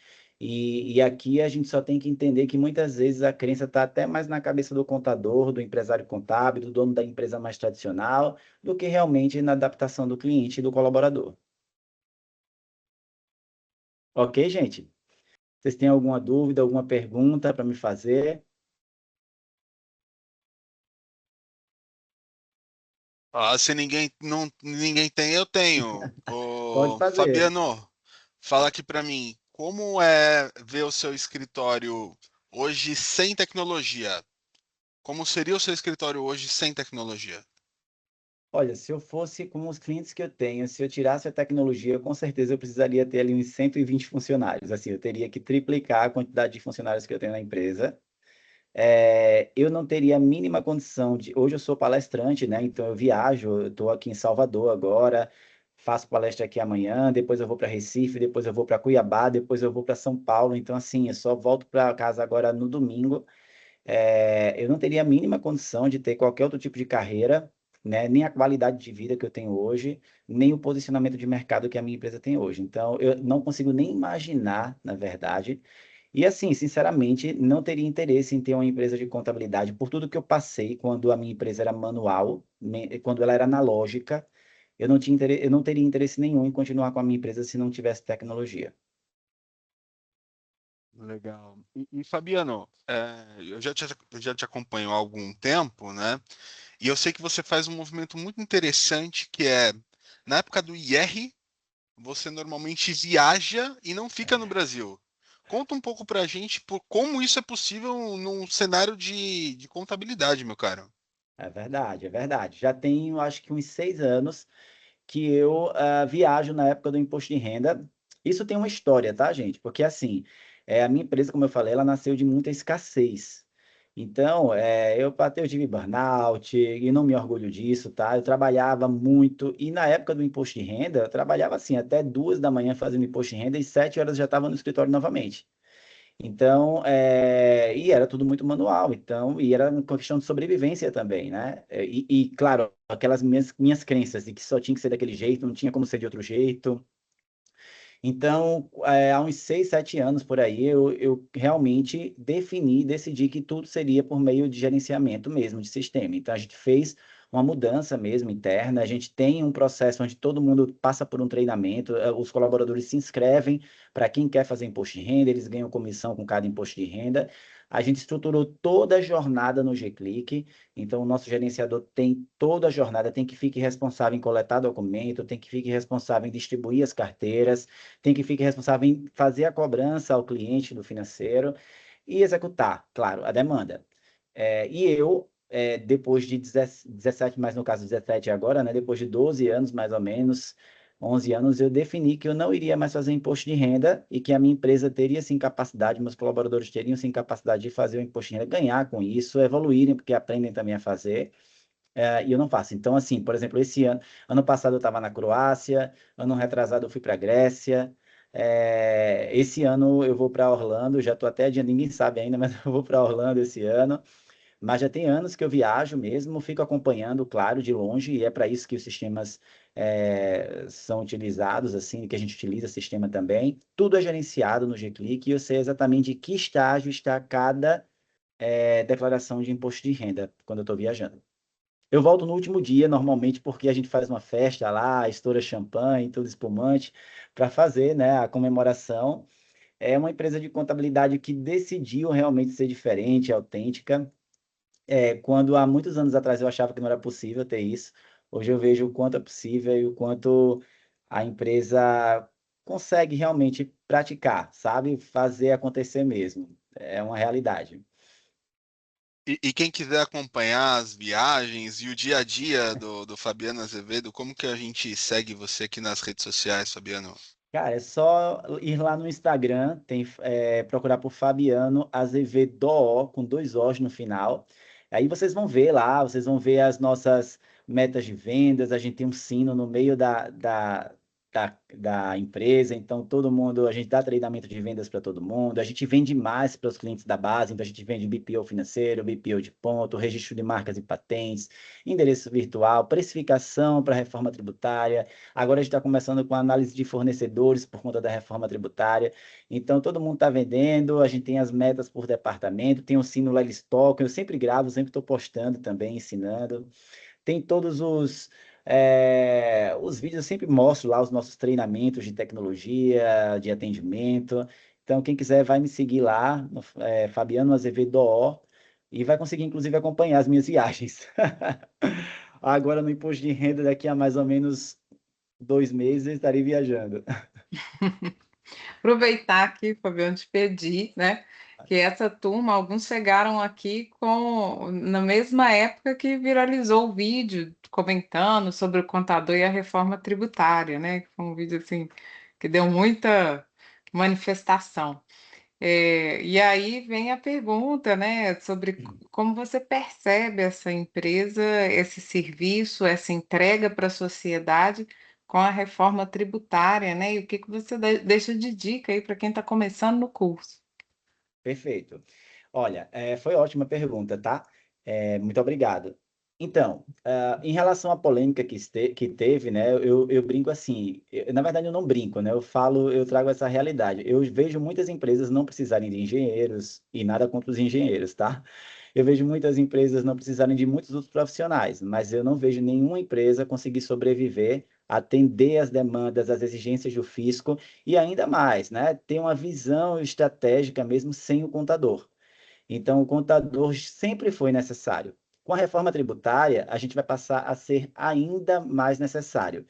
E aqui a gente só tem que entender que muitas vezes a crença está até mais na cabeça do contador, do empresário contábil, do dono da empresa mais tradicional, do que realmente na adaptação do cliente e do colaborador. Ok, gente? Vocês têm alguma dúvida, alguma pergunta para me fazer? Se ninguém tem, eu tenho. Pode Ô, fazer. Fabiano, fala aqui para mim, como é ver o seu escritório hoje sem tecnologia? Como seria o seu escritório hoje sem tecnologia? Olha, se eu fosse com os clientes que eu tenho, se eu tirasse a tecnologia, com certeza eu precisaria ter ali uns 120 funcionários. Assim, eu teria que triplicar a quantidade de funcionários que eu tenho na empresa. Eu não teria a mínima condição de. Hoje eu sou palestrante, né? Então eu viajo, eu estou aqui em Salvador agora, faço palestra aqui amanhã, depois eu vou para Recife, depois eu vou para Cuiabá, depois eu vou para São Paulo. Então, assim, eu só volto para casa agora no domingo. Eu não teria a mínima condição de ter qualquer outro tipo de carreira, né? Nem a qualidade de vida que eu tenho hoje, nem o posicionamento de mercado que a minha empresa tem hoje. Então, eu não consigo nem imaginar, na verdade. E assim, sinceramente, não teria interesse em ter uma empresa de contabilidade por tudo que eu passei quando a minha empresa era manual, quando ela era analógica. Eu não teria interesse nenhum em continuar com a minha empresa se não tivesse tecnologia. Legal. E, Fabiano, eu já te acompanho há algum tempo, né? E eu sei que você faz um movimento muito interessante, que é, na época do IR, você normalmente viaja e não fica no Brasil. Conta um pouco pra gente por como isso é possível num cenário de contabilidade, meu caro. É verdade, é verdade. Já tenho, acho que uns 6 anos que eu viajo na época do imposto de renda. Isso tem uma história, tá, gente? Porque assim, a minha empresa, como eu falei, ela nasceu de muita escassez. Então, eu tive burnout e não me orgulho disso, tá? Eu trabalhava muito e na época do imposto de renda, eu trabalhava assim até 2 da manhã fazendo imposto de renda e 7 horas já estava no escritório novamente. Então, e era tudo muito manual, então, e era uma questão de sobrevivência também, né? Claro, aquelas minhas crenças de que só tinha que ser daquele jeito, não tinha como ser de outro jeito. Então, há uns 6, 7 anos por aí, eu realmente decidi que tudo seria por meio de gerenciamento mesmo, de sistema. Então, a gente fez uma mudança mesmo interna, a gente tem um processo onde todo mundo passa por um treinamento, os colaboradores se inscrevem para quem quer fazer imposto de renda, eles ganham comissão com cada imposto de renda. A gente estruturou toda a jornada no G-Click, então o nosso gerenciador tem toda a jornada, tem que ficar responsável em coletar documento, tem que ficar responsável em distribuir as carteiras, tem que ficar responsável em fazer a cobrança ao cliente do financeiro e executar, claro, a demanda. Depois de 17, mas no caso 17 agora, né, depois de 12 anos, mais ou menos, 11 anos, eu defini que eu não iria mais fazer imposto de renda e que a minha empresa teria sim capacidade, meus colaboradores teriam sim capacidade de fazer o imposto de renda, ganhar com isso, evoluírem, porque aprendem também a fazer, e eu não faço. Então, assim, por exemplo, ano passado eu estava na Croácia, ano retrasado eu fui para a Grécia, esse ano eu vou para Orlando, já estou até adiando, ninguém sabe ainda, mas eu vou para Orlando esse ano, mas já tem anos que eu viajo mesmo, fico acompanhando, claro, de longe, e é para isso que os sistemas são utilizados, assim, que a gente utiliza sistema também. Tudo é gerenciado no G-Click e eu sei exatamente em que estágio está cada declaração de imposto de renda quando eu estou viajando. Eu volto no último dia, normalmente, porque a gente faz uma festa lá, estoura champanhe, tudo espumante, para fazer, né, a comemoração. É uma empresa de contabilidade que decidiu realmente ser diferente, autêntica. Quando há muitos anos atrás eu achava que não era possível ter isso, hoje eu vejo o quanto é possível e o quanto a empresa consegue realmente praticar, sabe? Fazer acontecer mesmo. É uma realidade. E quem quiser acompanhar as viagens e o dia a dia do Fabiano Azevedo, como que a gente segue você aqui nas redes sociais, Fabiano? Cara, é só ir lá no Instagram, procurar por Fabiano Azevedo, com 2 Os no final. Aí vocês vão ver lá, vocês vão ver as nossas metas de vendas. A gente tem um sino no meio da empresa, então todo mundo, a gente dá treinamento de vendas para todo mundo. A gente vende mais para os clientes da base, então a gente vende BPO financeiro, BPO de ponto, registro de marcas e patentes, endereço virtual, precificação para reforma tributária. Agora a gente está começando com a análise de fornecedores por conta da reforma tributária. Então, todo mundo está vendendo, a gente tem as metas por departamento, tem o Sino Lelis Talk, eu sempre gravo, sempre estou postando também, ensinando. Tem todos os vídeos, eu sempre mostro lá os nossos treinamentos de tecnologia, de atendimento. Então, quem quiser vai me seguir lá, no, Fabiano Azevedo O, e vai conseguir, inclusive, acompanhar as minhas viagens. Agora, no imposto de renda, daqui a mais ou menos 2 meses eu estarei viajando. Aproveitar aqui, Fabiano, te pedir, né? Que essa turma, alguns chegaram aqui na mesma época que viralizou o vídeo comentando sobre o contador e a reforma tributária, né? Que foi um vídeo assim que deu muita manifestação. E aí vem a pergunta, né, sobre como você percebe essa empresa, esse serviço, essa entrega para a sociedade com a reforma tributária, né? E o que que você deixa de dica aí para quem está começando no curso? Perfeito. Olha, foi ótima pergunta, tá? Muito obrigado. Então, em relação à polêmica que teve, né, eu brinco assim, na verdade eu não brinco, né, eu trago essa realidade. Eu vejo muitas empresas não precisarem de engenheiros, e nada contra os engenheiros, tá? Eu vejo muitas empresas não precisarem de muitos outros profissionais, mas eu não vejo nenhuma empresa conseguir sobreviver, atender às demandas, às exigências do fisco, e ainda mais, né, ter uma visão estratégica mesmo sem o contador. Então, o contador sempre foi necessário. Com a reforma tributária, a gente vai passar a ser ainda mais necessário.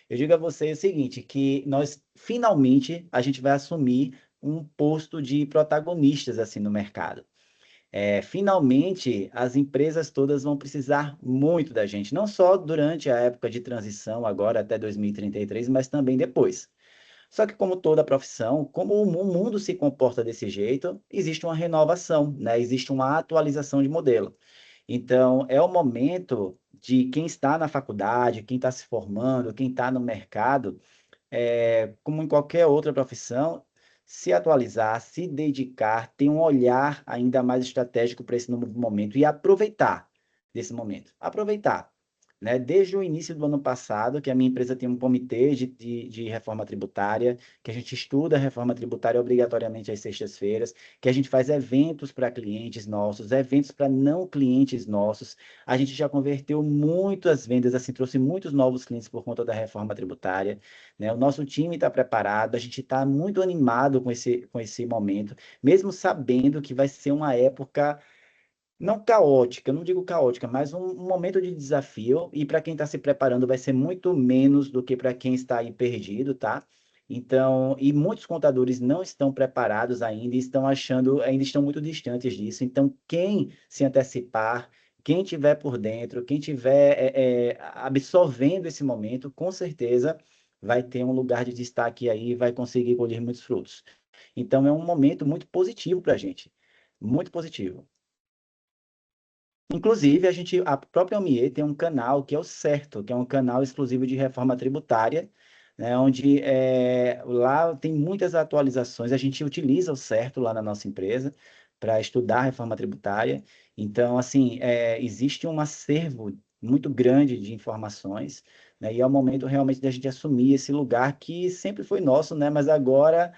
Eu digo a vocês o seguinte, que nós, finalmente, a gente vai assumir um posto de protagonistas, assim, no mercado. Finalmente, as empresas todas vão precisar muito da gente, não só durante a época de transição, agora até 2033, mas também depois. Só que, como toda profissão, como o mundo se comporta desse jeito, existe uma renovação, né? Existe uma atualização de modelo. Então, é o momento de quem está na faculdade, quem está se formando, quem está no mercado, como em qualquer outra profissão, se atualizar, se dedicar, ter um olhar ainda mais estratégico para esse novo momento e aproveitar desse momento. Aproveitar. Né? Desde o início do ano passado, que a minha empresa tem um comitê de reforma tributária, que a gente estuda a reforma tributária obrigatoriamente às sextas-feiras, que a gente faz eventos para clientes nossos, eventos para não clientes nossos. A gente já converteu muitas vendas, assim, trouxe muitos novos clientes por conta da reforma tributária. Né? O nosso time está preparado, a gente está muito animado com esse momento, mesmo sabendo que vai ser uma época não caótica, eu não digo caótica, mas um momento de desafio, e para quem está se preparando vai ser muito menos do que para quem está aí perdido, tá? Então, e muitos contadores não estão preparados ainda, e estão achando, ainda estão muito distantes disso. Então, quem se antecipar, quem tiver por dentro, quem tiver absorvendo esse momento, com certeza vai ter um lugar de destaque aí e vai conseguir colher muitos frutos. Então, é um momento muito positivo para a gente, muito positivo. Inclusive, a própria OMIE tem um canal que é o Certo, que é um canal exclusivo de reforma tributária, né, onde lá tem muitas atualizações. A gente utiliza o Certo lá na nossa empresa para estudar a reforma tributária Então, assim, existe um acervo muito grande de informações, né? E é o momento realmente da gente assumir esse lugar que sempre foi nosso, né? Mas agora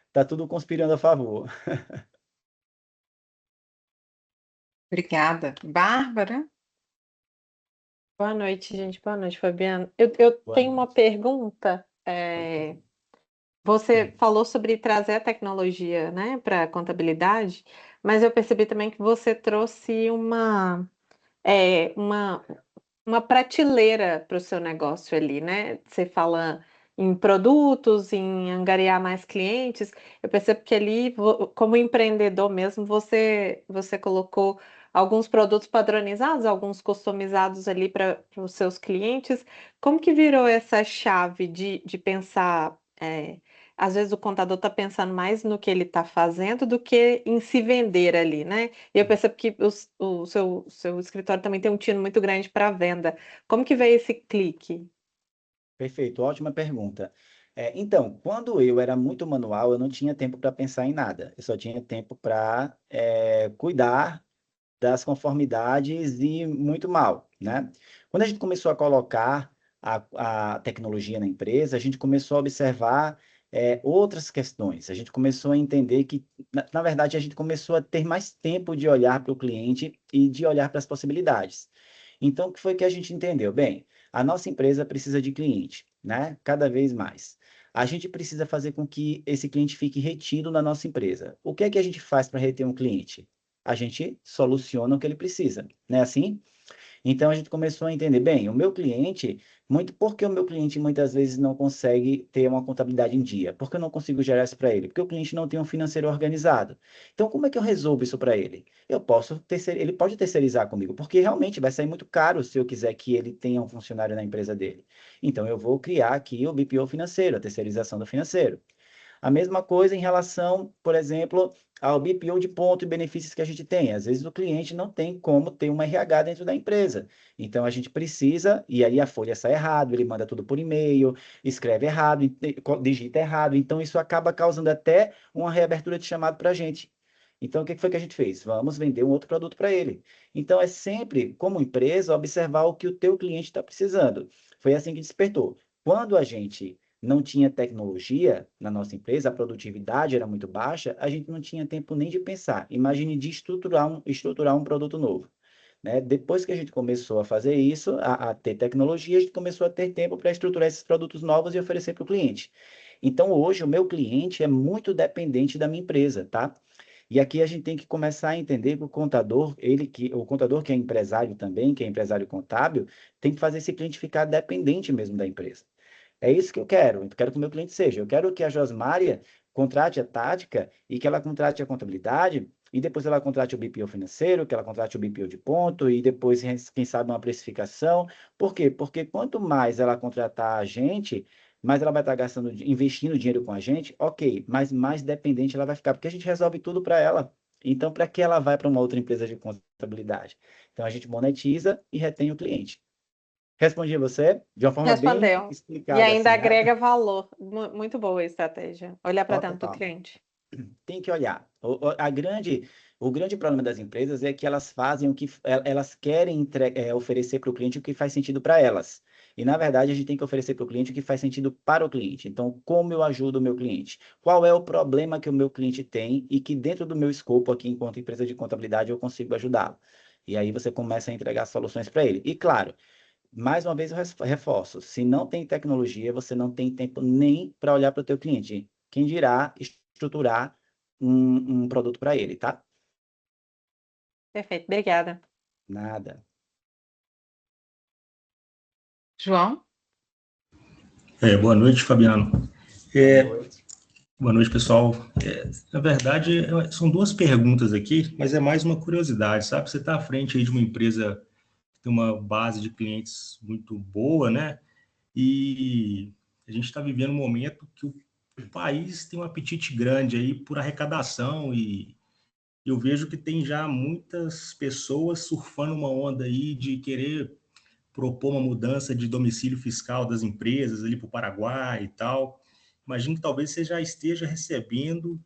está tudo conspirando a favor. Obrigada. Bárbara? Boa noite, gente. Boa noite, Fabiano. Eu Boa tenho uma noite. pergunta. Você falou sobre trazer a tecnologia, né, para a contabilidade, mas eu percebi também que você trouxe uma uma prateleira para o seu negócio ali, né? Você fala em produtos, em angariar mais clientes. Eu percebo que ali, como empreendedor mesmo, você colocou alguns produtos padronizados, alguns customizados ali para os seus clientes. Como que virou essa chave de pensar? Às vezes o contador está pensando mais no que ele está fazendo do que em se vender ali, né? E eu percebo que o seu escritório também tem um tino muito grande para venda. Como que veio esse clique? Perfeito, ótima pergunta. Então, quando eu era muito manual, eu não tinha tempo para pensar em nada. Eu só tinha tempo para cuidar das conformidades e muito mal, né? Quando a gente começou a colocar a tecnologia na empresa, a gente começou a observar outras questões. A gente começou a entender que, na verdade, a gente começou a ter mais tempo de olhar para o cliente e de olhar para as possibilidades. Então, o que foi que a gente entendeu? Bem, a nossa empresa precisa de cliente, né? Cada vez mais. A gente precisa fazer com que esse cliente fique retido na nossa empresa. O que é que a gente faz para reter um cliente? A gente soluciona o que ele precisa, não é assim? Então a gente começou a entender, bem, o meu cliente, por que o meu cliente muitas vezes não consegue ter uma contabilidade em dia? Por que eu não consigo gerar isso para ele? Porque o cliente não tem um financeiro organizado. Então como é que eu resolvo isso para ele? Ele pode terceirizar comigo, porque realmente vai sair muito caro se eu quiser que ele tenha um funcionário na empresa dele. Então eu vou criar aqui o BPO financeiro, a terceirização do financeiro. A mesma coisa em relação, por exemplo, ao BPO de ponto e benefícios que a gente tem. Às vezes o cliente não tem como ter uma RH dentro da empresa. Então a gente precisa, e aí a folha sai errado, ele manda tudo por e-mail, escreve errado, digita errado. Então isso acaba causando até uma reabertura de chamado para a gente. Então, o que foi que a gente fez? Vamos vender um outro produto para ele. Então, é sempre, como empresa, observar o que o teu cliente está precisando. Foi assim que despertou. Quando a gente não tinha tecnologia na nossa empresa, a produtividade era muito baixa, a gente não tinha tempo nem de pensar. Imagine de estruturar um produto novo. Né? Depois que a gente começou a fazer isso, a ter tecnologia, a gente começou a ter tempo para estruturar esses produtos novos e oferecer para o cliente. Então, hoje, o meu cliente é muito dependente da minha empresa, tá? E aqui a gente tem que começar a entender que o contador que é empresário também, que é empresário contábil, tem que fazer esse cliente ficar dependente mesmo da empresa. É isso que eu quero. Eu quero que o meu cliente seja. Eu quero que a Josmária contrate a tática e que ela contrate a contabilidade e depois ela contrate o BPO financeiro, que ela contrate o BPO de ponto e depois, quem sabe, uma precificação. Por quê? Porque quanto mais ela contratar a gente, mais ela vai estar investindo dinheiro com a gente, ok, mas mais dependente ela vai ficar, porque a gente resolve tudo para ela. Então, para que ela vai para uma outra empresa de contabilidade? Então, a gente monetiza e retém o cliente. Respondi a você de uma forma bem Respondeu. E explicada, ainda assim, né? agrega valor. Muito boa a estratégia. Olhar para Ó, dentro do total. cliente. Tem que olhar. O grande problema das empresas é que elas fazem o que elas querem oferecer para o cliente o que faz sentido para elas. E, na verdade, a gente tem que oferecer para o cliente o que faz sentido para o cliente. Então, como eu ajudo o meu cliente? Qual é o problema que o meu cliente tem e que dentro do meu escopo aqui, enquanto empresa de contabilidade, eu consigo ajudá-lo? E aí você começa a entregar soluções para ele. E, claro, mais uma vez eu reforço, se não tem tecnologia, você não tem tempo nem para olhar para o teu cliente. Quem dirá estruturar um produto para ele, tá? Perfeito, obrigada. Nada. João? Boa noite, Fabiano. Boa noite. Boa noite, pessoal. Na verdade, são duas perguntas aqui, mas é mais uma curiosidade, sabe? Você está à frente aí de uma empresa que tem uma base de clientes muito boa, né? E a gente está vivendo um momento que o país tem um apetite grande aí por arrecadação e eu vejo que tem já muitas pessoas surfando uma onda aí de querer propor uma mudança de domicílio fiscal das empresas ali para o Paraguai e tal. Imagino que talvez você já esteja recebendo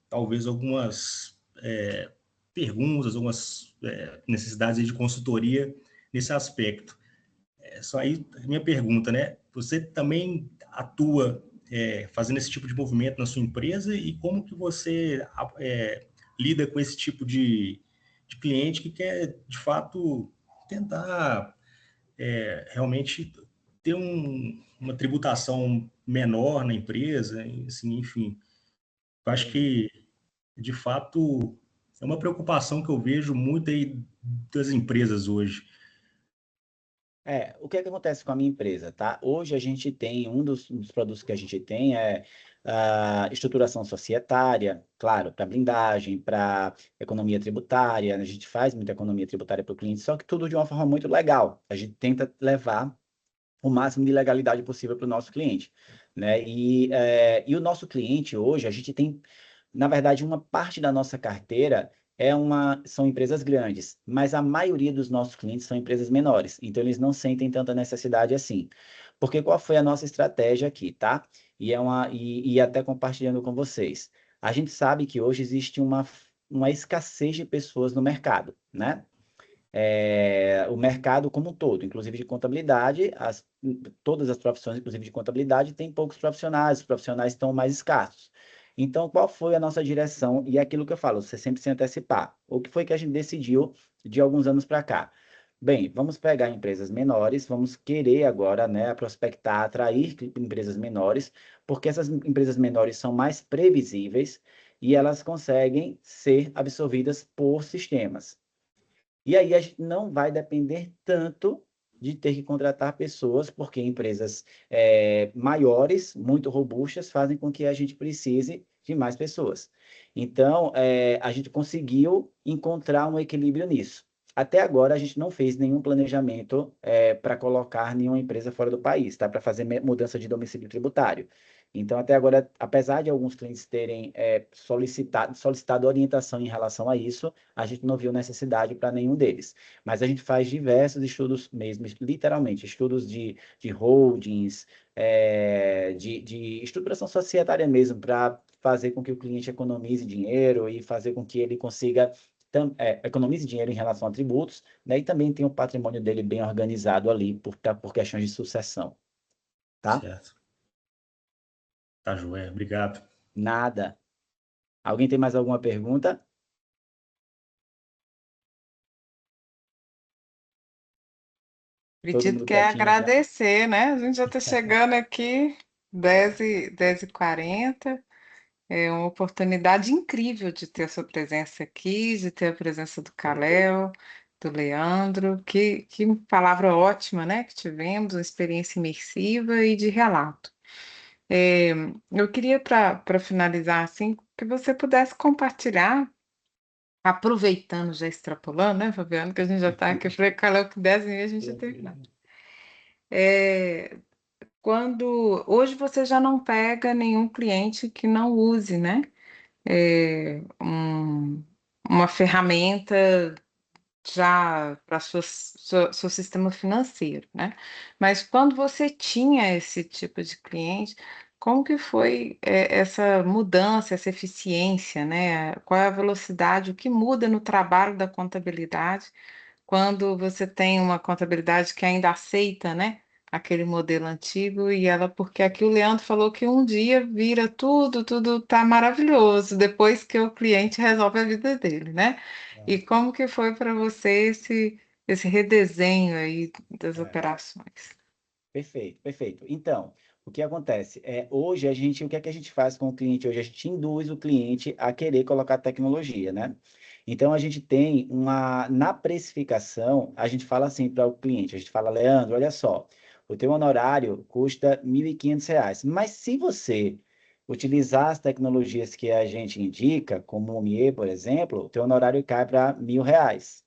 talvez algumas perguntas, algumas necessidades aí de consultoria nesse aspecto. Só aí minha pergunta, né? Você também atua fazendo esse tipo de movimento na sua empresa e como que você lida com esse tipo de cliente que quer, de fato, tentar realmente ter uma tributação menor na empresa, assim, enfim. Eu acho que, de fato, é uma preocupação que eu vejo muito aí das empresas hoje. O que é que acontece com a minha empresa, tá? Hoje a gente tem, um dos produtos que a gente tem é a estruturação societária, claro, para blindagem, para economia tributária, a gente faz muita economia tributária para o cliente, só que tudo de uma forma muito legal. A gente tenta levar o máximo de legalidade possível para o nosso cliente, né? E o nosso cliente hoje, a gente tem, na verdade, uma parte da nossa carteira são empresas grandes, mas a maioria dos nossos clientes são empresas menores, então eles não sentem tanta necessidade assim. Porque qual foi a nossa estratégia aqui, tá? E até compartilhando com vocês. A gente sabe que hoje existe uma escassez de pessoas no mercado, né? O mercado como um todo, inclusive de contabilidade, todas as profissões, inclusive de contabilidade, tem poucos profissionais, os profissionais estão mais escassos. Então, qual foi a nossa direção? E é aquilo que eu falo, você sempre se antecipar. O que foi que a gente decidiu de alguns anos para cá? Bem, vamos pegar empresas menores, vamos querer agora, né, prospectar, atrair empresas menores, porque essas empresas menores são mais previsíveis e elas conseguem ser absorvidas por sistemas. E aí a gente não vai depender tanto de ter que contratar pessoas, porque empresas maiores, muito robustas, fazem com que a gente precise de mais pessoas. Então, a gente conseguiu encontrar um equilíbrio nisso. Até agora, a gente não fez nenhum planejamento para colocar nenhuma empresa fora do país, tá? Para fazer mudança de domicílio tributário. Então, até agora, apesar de alguns clientes terem solicitado orientação em relação a isso, a gente não viu necessidade para nenhum deles. Mas a gente faz diversos estudos mesmo, literalmente, estudos de holdings, de estruturação societária mesmo, para fazer com que o cliente economize dinheiro e fazer com que ele consiga economize dinheiro em relação a tributos, né? E também tem o patrimônio dele bem organizado ali por questões de sucessão, tá? Certo. Tá, joia. Obrigado. Nada. Alguém tem mais alguma pergunta? Todo Acredito mundo que é quietinho já. agradecer, né? A gente já está chegando aqui, 10h40. É uma oportunidade incrível de ter a sua presença aqui, de ter a presença do Kalel, do Leandro. Que palavra ótima, né? Que tivemos, uma experiência imersiva e de relato. Eu queria, para finalizar, assim, que você pudesse compartilhar, aproveitando, já extrapolando, né, Fabiano, que a gente já está aqui, eu falei, Kalel, que 10h30 a gente já terminar. Quando hoje você já não pega nenhum cliente que não use, né? Uma ferramenta já para seu sistema financeiro, né? Mas quando você tinha esse tipo de cliente, como que foi essa mudança, essa eficiência, né? Qual é a velocidade, o que muda no trabalho da contabilidade quando você tem uma contabilidade que ainda aceita, né, aquele modelo antigo e ela, porque aqui o Leandro falou que um dia vira tudo tá maravilhoso depois que o cliente resolve a vida dele, né? E como que foi para você esse redesenho aí das operações? Perfeito, perfeito. Então, o que acontece? Hoje o que é que a gente faz com o cliente? Hoje a gente induz o cliente a querer colocar tecnologia, né? Então, a gente tem na precificação, a gente fala assim para o cliente, a gente fala, Leandro, olha só, o teu honorário custa R$ 1.500, mas se você utilizar as tecnologias que a gente indica, como o MIE, por exemplo, o teu honorário cai para R$ 1.000.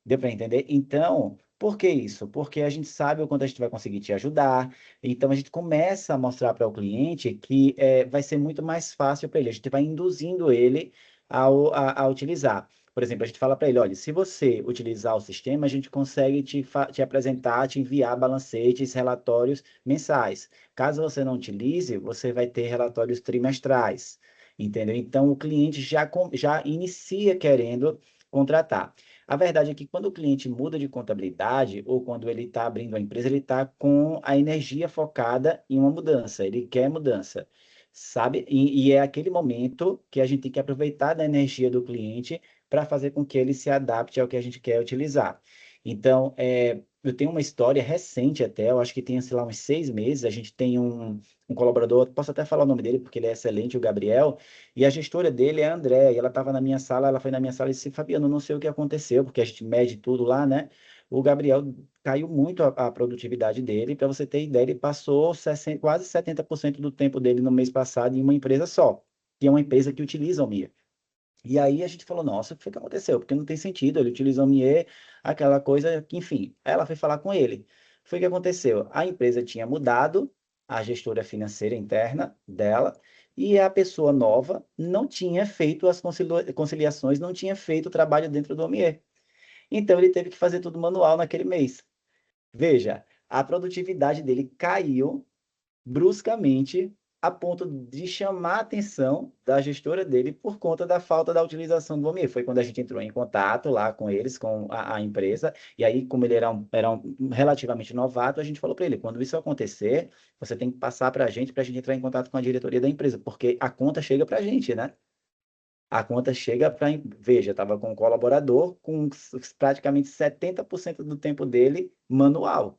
Deu para entender? Então, por que isso? Porque a gente sabe o quanto a gente vai conseguir te ajudar. Então, a gente começa a mostrar para o cliente que vai ser muito mais fácil para ele. A gente vai induzindo ele a utilizar. Por exemplo, a gente fala para ele, olha, se você utilizar o sistema, a gente consegue te apresentar, te enviar balancetes, relatórios mensais. Caso você não utilize, você vai ter relatórios trimestrais. entendeu? Então, o cliente já inicia querendo contratar. A verdade é que quando o cliente muda de contabilidade ou quando ele está abrindo a empresa, ele está com a energia focada em uma mudança, ele quer mudança, sabe? E é aquele momento que a gente tem que aproveitar da energia do cliente para fazer com que ele se adapte ao que a gente quer utilizar. Então, eu tenho uma história recente até, eu acho que tem, sei lá, uns 6 meses, a gente tem um colaborador, posso até falar o nome dele, porque ele é excelente, o Gabriel, e a gestora dele é a André, e ela estava na minha sala, ela foi na minha sala e disse, Fabiano, não sei o que aconteceu, porque a gente mede tudo lá, né? O Gabriel caiu muito a produtividade dele, para você ter ideia, ele passou quase 70% do tempo dele no mês passado em uma empresa só, que é uma empresa que utiliza o MIA. E aí a gente falou, nossa, o que foi que aconteceu? Porque não tem sentido, ele utilizou o MIE, aquela coisa que, enfim, ela foi falar com ele. Foi o que aconteceu? A empresa tinha mudado a gestora financeira interna dela e a pessoa nova não tinha feito as conciliações, não tinha feito o trabalho dentro do MIE. Então ele teve que fazer tudo manual naquele mês. Veja, a produtividade dele caiu bruscamente a ponto de chamar a atenção da gestora dele por conta da falta da utilização do Omir. Foi quando a gente entrou em contato lá com eles, com a empresa, e aí, como ele era um relativamente novato, a gente falou para ele, quando isso acontecer, você tem que passar para a gente entrar em contato com a diretoria da empresa, porque a conta chega para a gente, né? A conta chega para... Veja, estava com um colaborador com praticamente 70% do tempo dele manual.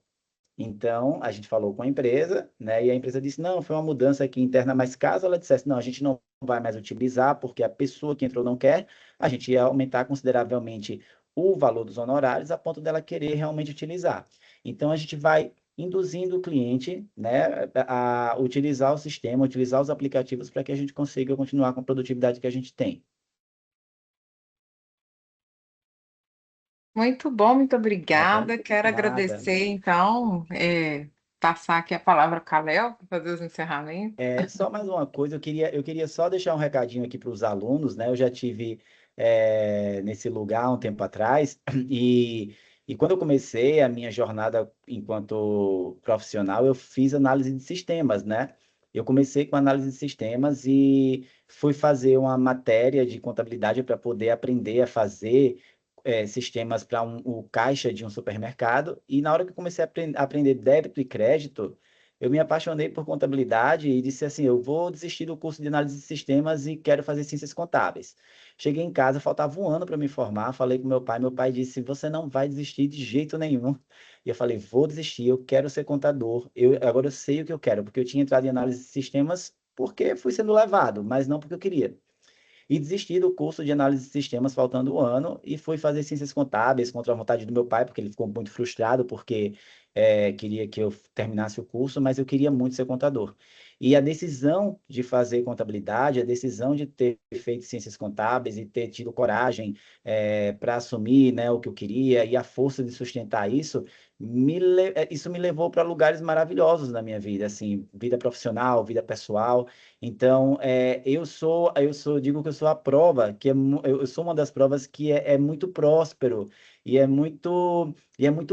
Então, a gente falou com a empresa, né? E a empresa disse, não, foi uma mudança aqui interna, mas caso ela dissesse, não, a gente não vai mais utilizar porque a pessoa que entrou não quer, a gente ia aumentar consideravelmente o valor dos honorários a ponto dela querer realmente utilizar. Então, a gente vai induzindo o cliente, né, a utilizar o sistema, utilizar os aplicativos para que a gente consiga continuar com a produtividade que a gente tem. Muito bom, muito Tá bom? obrigada. Quero Nada. agradecer, então, passar aqui a palavra para o Léo para fazer os encerramentos. Só mais uma coisa, eu queria só deixar um recadinho aqui para os alunos, né? Eu já tive nesse lugar um tempo atrás, e quando eu comecei a minha jornada enquanto profissional, eu fiz análise de sistemas, né? Eu comecei com análise de sistemas e fui fazer uma matéria de contabilidade para poder aprender a fazer sistemas para o caixa de um supermercado, e na hora que eu comecei a aprender débito e crédito, eu me apaixonei por contabilidade e disse assim, eu vou desistir do curso de análise de sistemas e quero fazer ciências contábeis. Cheguei em casa, faltava um ano para me formar, falei com meu pai disse, você não vai desistir de jeito nenhum. E eu falei, vou desistir, eu quero ser contador, agora eu sei o que eu quero, porque eu tinha entrado em análise de sistemas porque fui sendo levado, mas não porque eu queria. E desisti do curso de análise de sistemas faltando um ano e fui fazer ciências contábeis contra a vontade do meu pai, porque ele ficou muito frustrado, porque queria que eu terminasse o curso, mas eu queria muito ser contador. E a decisão de fazer contabilidade, a decisão de ter feito ciências contábeis e ter tido coragem para assumir, né, o que eu queria e a força de sustentar isso, isso me levou para lugares maravilhosos na minha vida, assim, vida profissional, vida pessoal. Então, digo que eu sou a prova, eu sou uma das provas que é muito próspero e é muito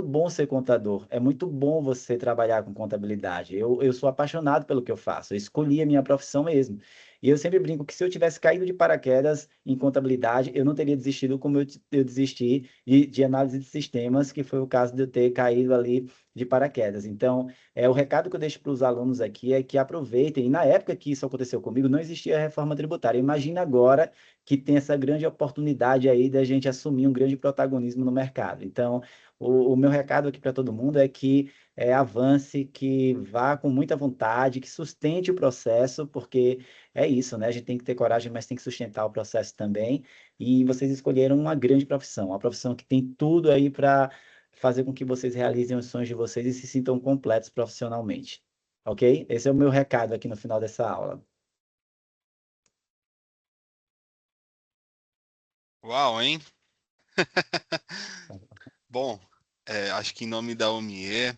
bom ser contador. É muito bom você trabalhar com contabilidade. Eu sou apaixonado pelo que eu faço. Eu escolhi a minha profissão mesmo. E eu sempre brinco que se eu tivesse caído de paraquedas em contabilidade, eu não teria desistido como eu desisti de análise de sistemas, que foi o caso de eu ter caído ali de paraquedas. Então, o recado que eu deixo para os alunos aqui é que aproveitem. E na época que isso aconteceu comigo, não existia a reforma tributária. Imagina agora que tem essa grande oportunidade aí da gente assumir um grande protagonismo no mercado. Então, o meu recado aqui para todo mundo é que avance, que vá com muita vontade, que sustente o processo, porque é isso, né? A gente tem que ter coragem, mas tem que sustentar o processo também. E vocês escolheram uma grande profissão, uma profissão que tem tudo aí para fazer com que vocês realizem os sonhos de vocês e se sintam completos profissionalmente. Ok? Esse é o meu recado aqui no final dessa aula. Uau, hein? Bom, acho que em nome da OMIE,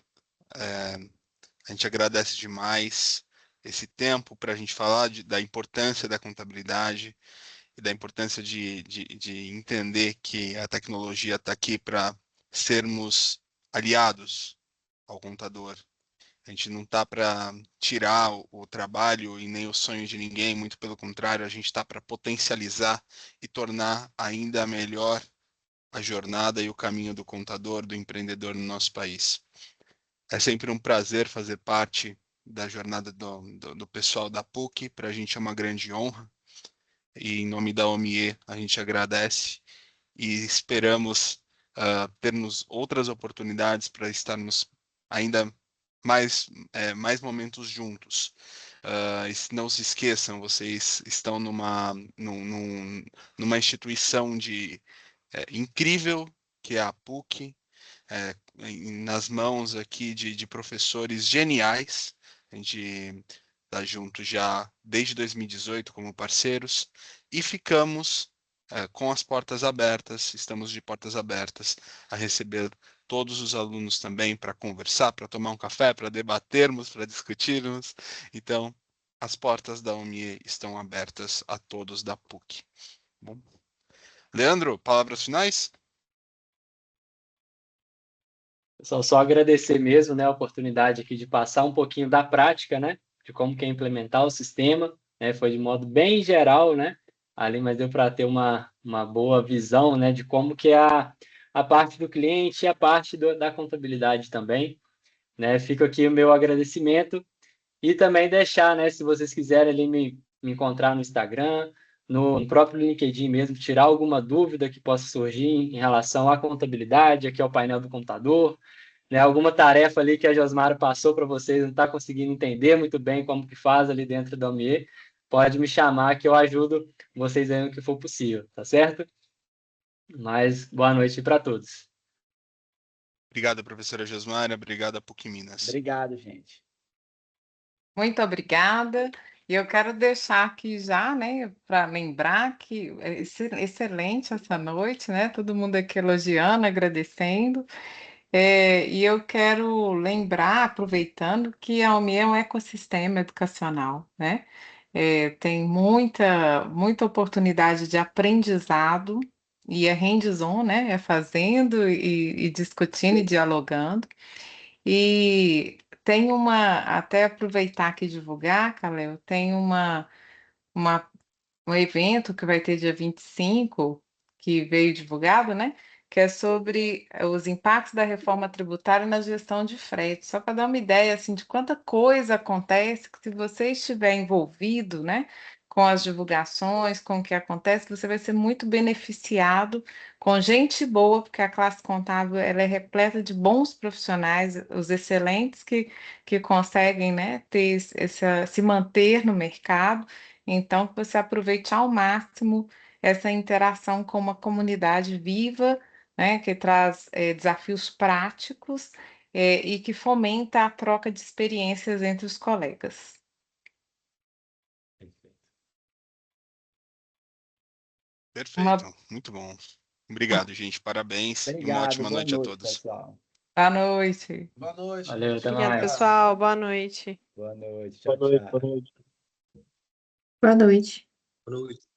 a gente agradece demais esse tempo para a gente falar da importância da contabilidade e da importância de entender que a tecnologia está aqui para sermos aliados ao contador A gente não está para tirar o trabalho e nem o sonho de ninguém, muito pelo contrário, a gente está para potencializar e tornar ainda melhor a jornada e o caminho do contador, do empreendedor no nosso país. É sempre um prazer fazer parte da jornada do pessoal da PUC, para a gente é uma grande honra, e em nome da OMIE a gente agradece e esperamos termos outras oportunidades para estarmos ainda mais momentos juntos. Não se esqueçam, vocês estão numa instituição incrível, que é a PUC, nas mãos aqui de professores geniais. A gente está junto já desde 2018 como parceiros e ficamos com as portas abertas, estamos de portas abertas a receber todos os alunos também para conversar, para tomar um café, para debatermos, para discutirmos. Então, as portas da OMIE estão abertas a todos da PUC. Bom. Leandro, palavras finais? Pessoal, só agradecer mesmo, né, a oportunidade aqui de passar um pouquinho da prática, né, de como que é implementar o sistema, né, foi de modo bem geral, né, ali, mas deu para ter uma boa visão, né, de como que é a parte do cliente e a parte da contabilidade também, né, fica aqui o meu agradecimento e também deixar, né, se vocês quiserem ali me encontrar no Instagram, no próprio LinkedIn mesmo, tirar alguma dúvida que possa surgir em relação à contabilidade, aqui ao painel do computador, né, alguma tarefa ali que a Josmara passou para vocês, não está conseguindo entender muito bem como que faz ali dentro da OMIE, pode me chamar que eu ajudo vocês aí no que for possível, tá certo? Mas boa noite para todos. Obrigado, professora Josmara. Obrigado, PUC Minas. Obrigado, gente. Muito obrigada. E eu quero deixar aqui já, né, para lembrar que é excelente essa noite, né? Todo mundo aqui elogiando, agradecendo. E eu quero lembrar, aproveitando, que a UMI é um ecossistema educacional, né? Tem muita oportunidade de aprendizado e é hands-on, né? É fazendo e discutindo e dialogando. E tem até aproveitar aqui e divulgar, Calel, tem uma um evento que vai ter dia 25, que veio divulgado, né? Que é sobre os impactos da reforma tributária na gestão de frete. Só para dar uma ideia assim, de quanta coisa acontece, que se você estiver envolvido, né, com as divulgações, com o que acontece, você vai ser muito beneficiado com gente boa, porque a classe contábil ela é repleta de bons profissionais, os excelentes que conseguem, né, se manter no mercado. Então, que você aproveite ao máximo essa interação com uma comunidade viva, né, que traz desafios práticos e que fomenta a troca de experiências entre os colegas. Perfeito, muito bom. Obrigado, gente. Parabéns e uma Obrigado, ótima boa noite a noite, todos. pessoal. Boa noite. Boa noite. Valeu, até Obrigada, mais. pessoal. Boa noite. Boa noite, Boa tchau, noite, tchau. boa noite. Boa noite. Boa noite.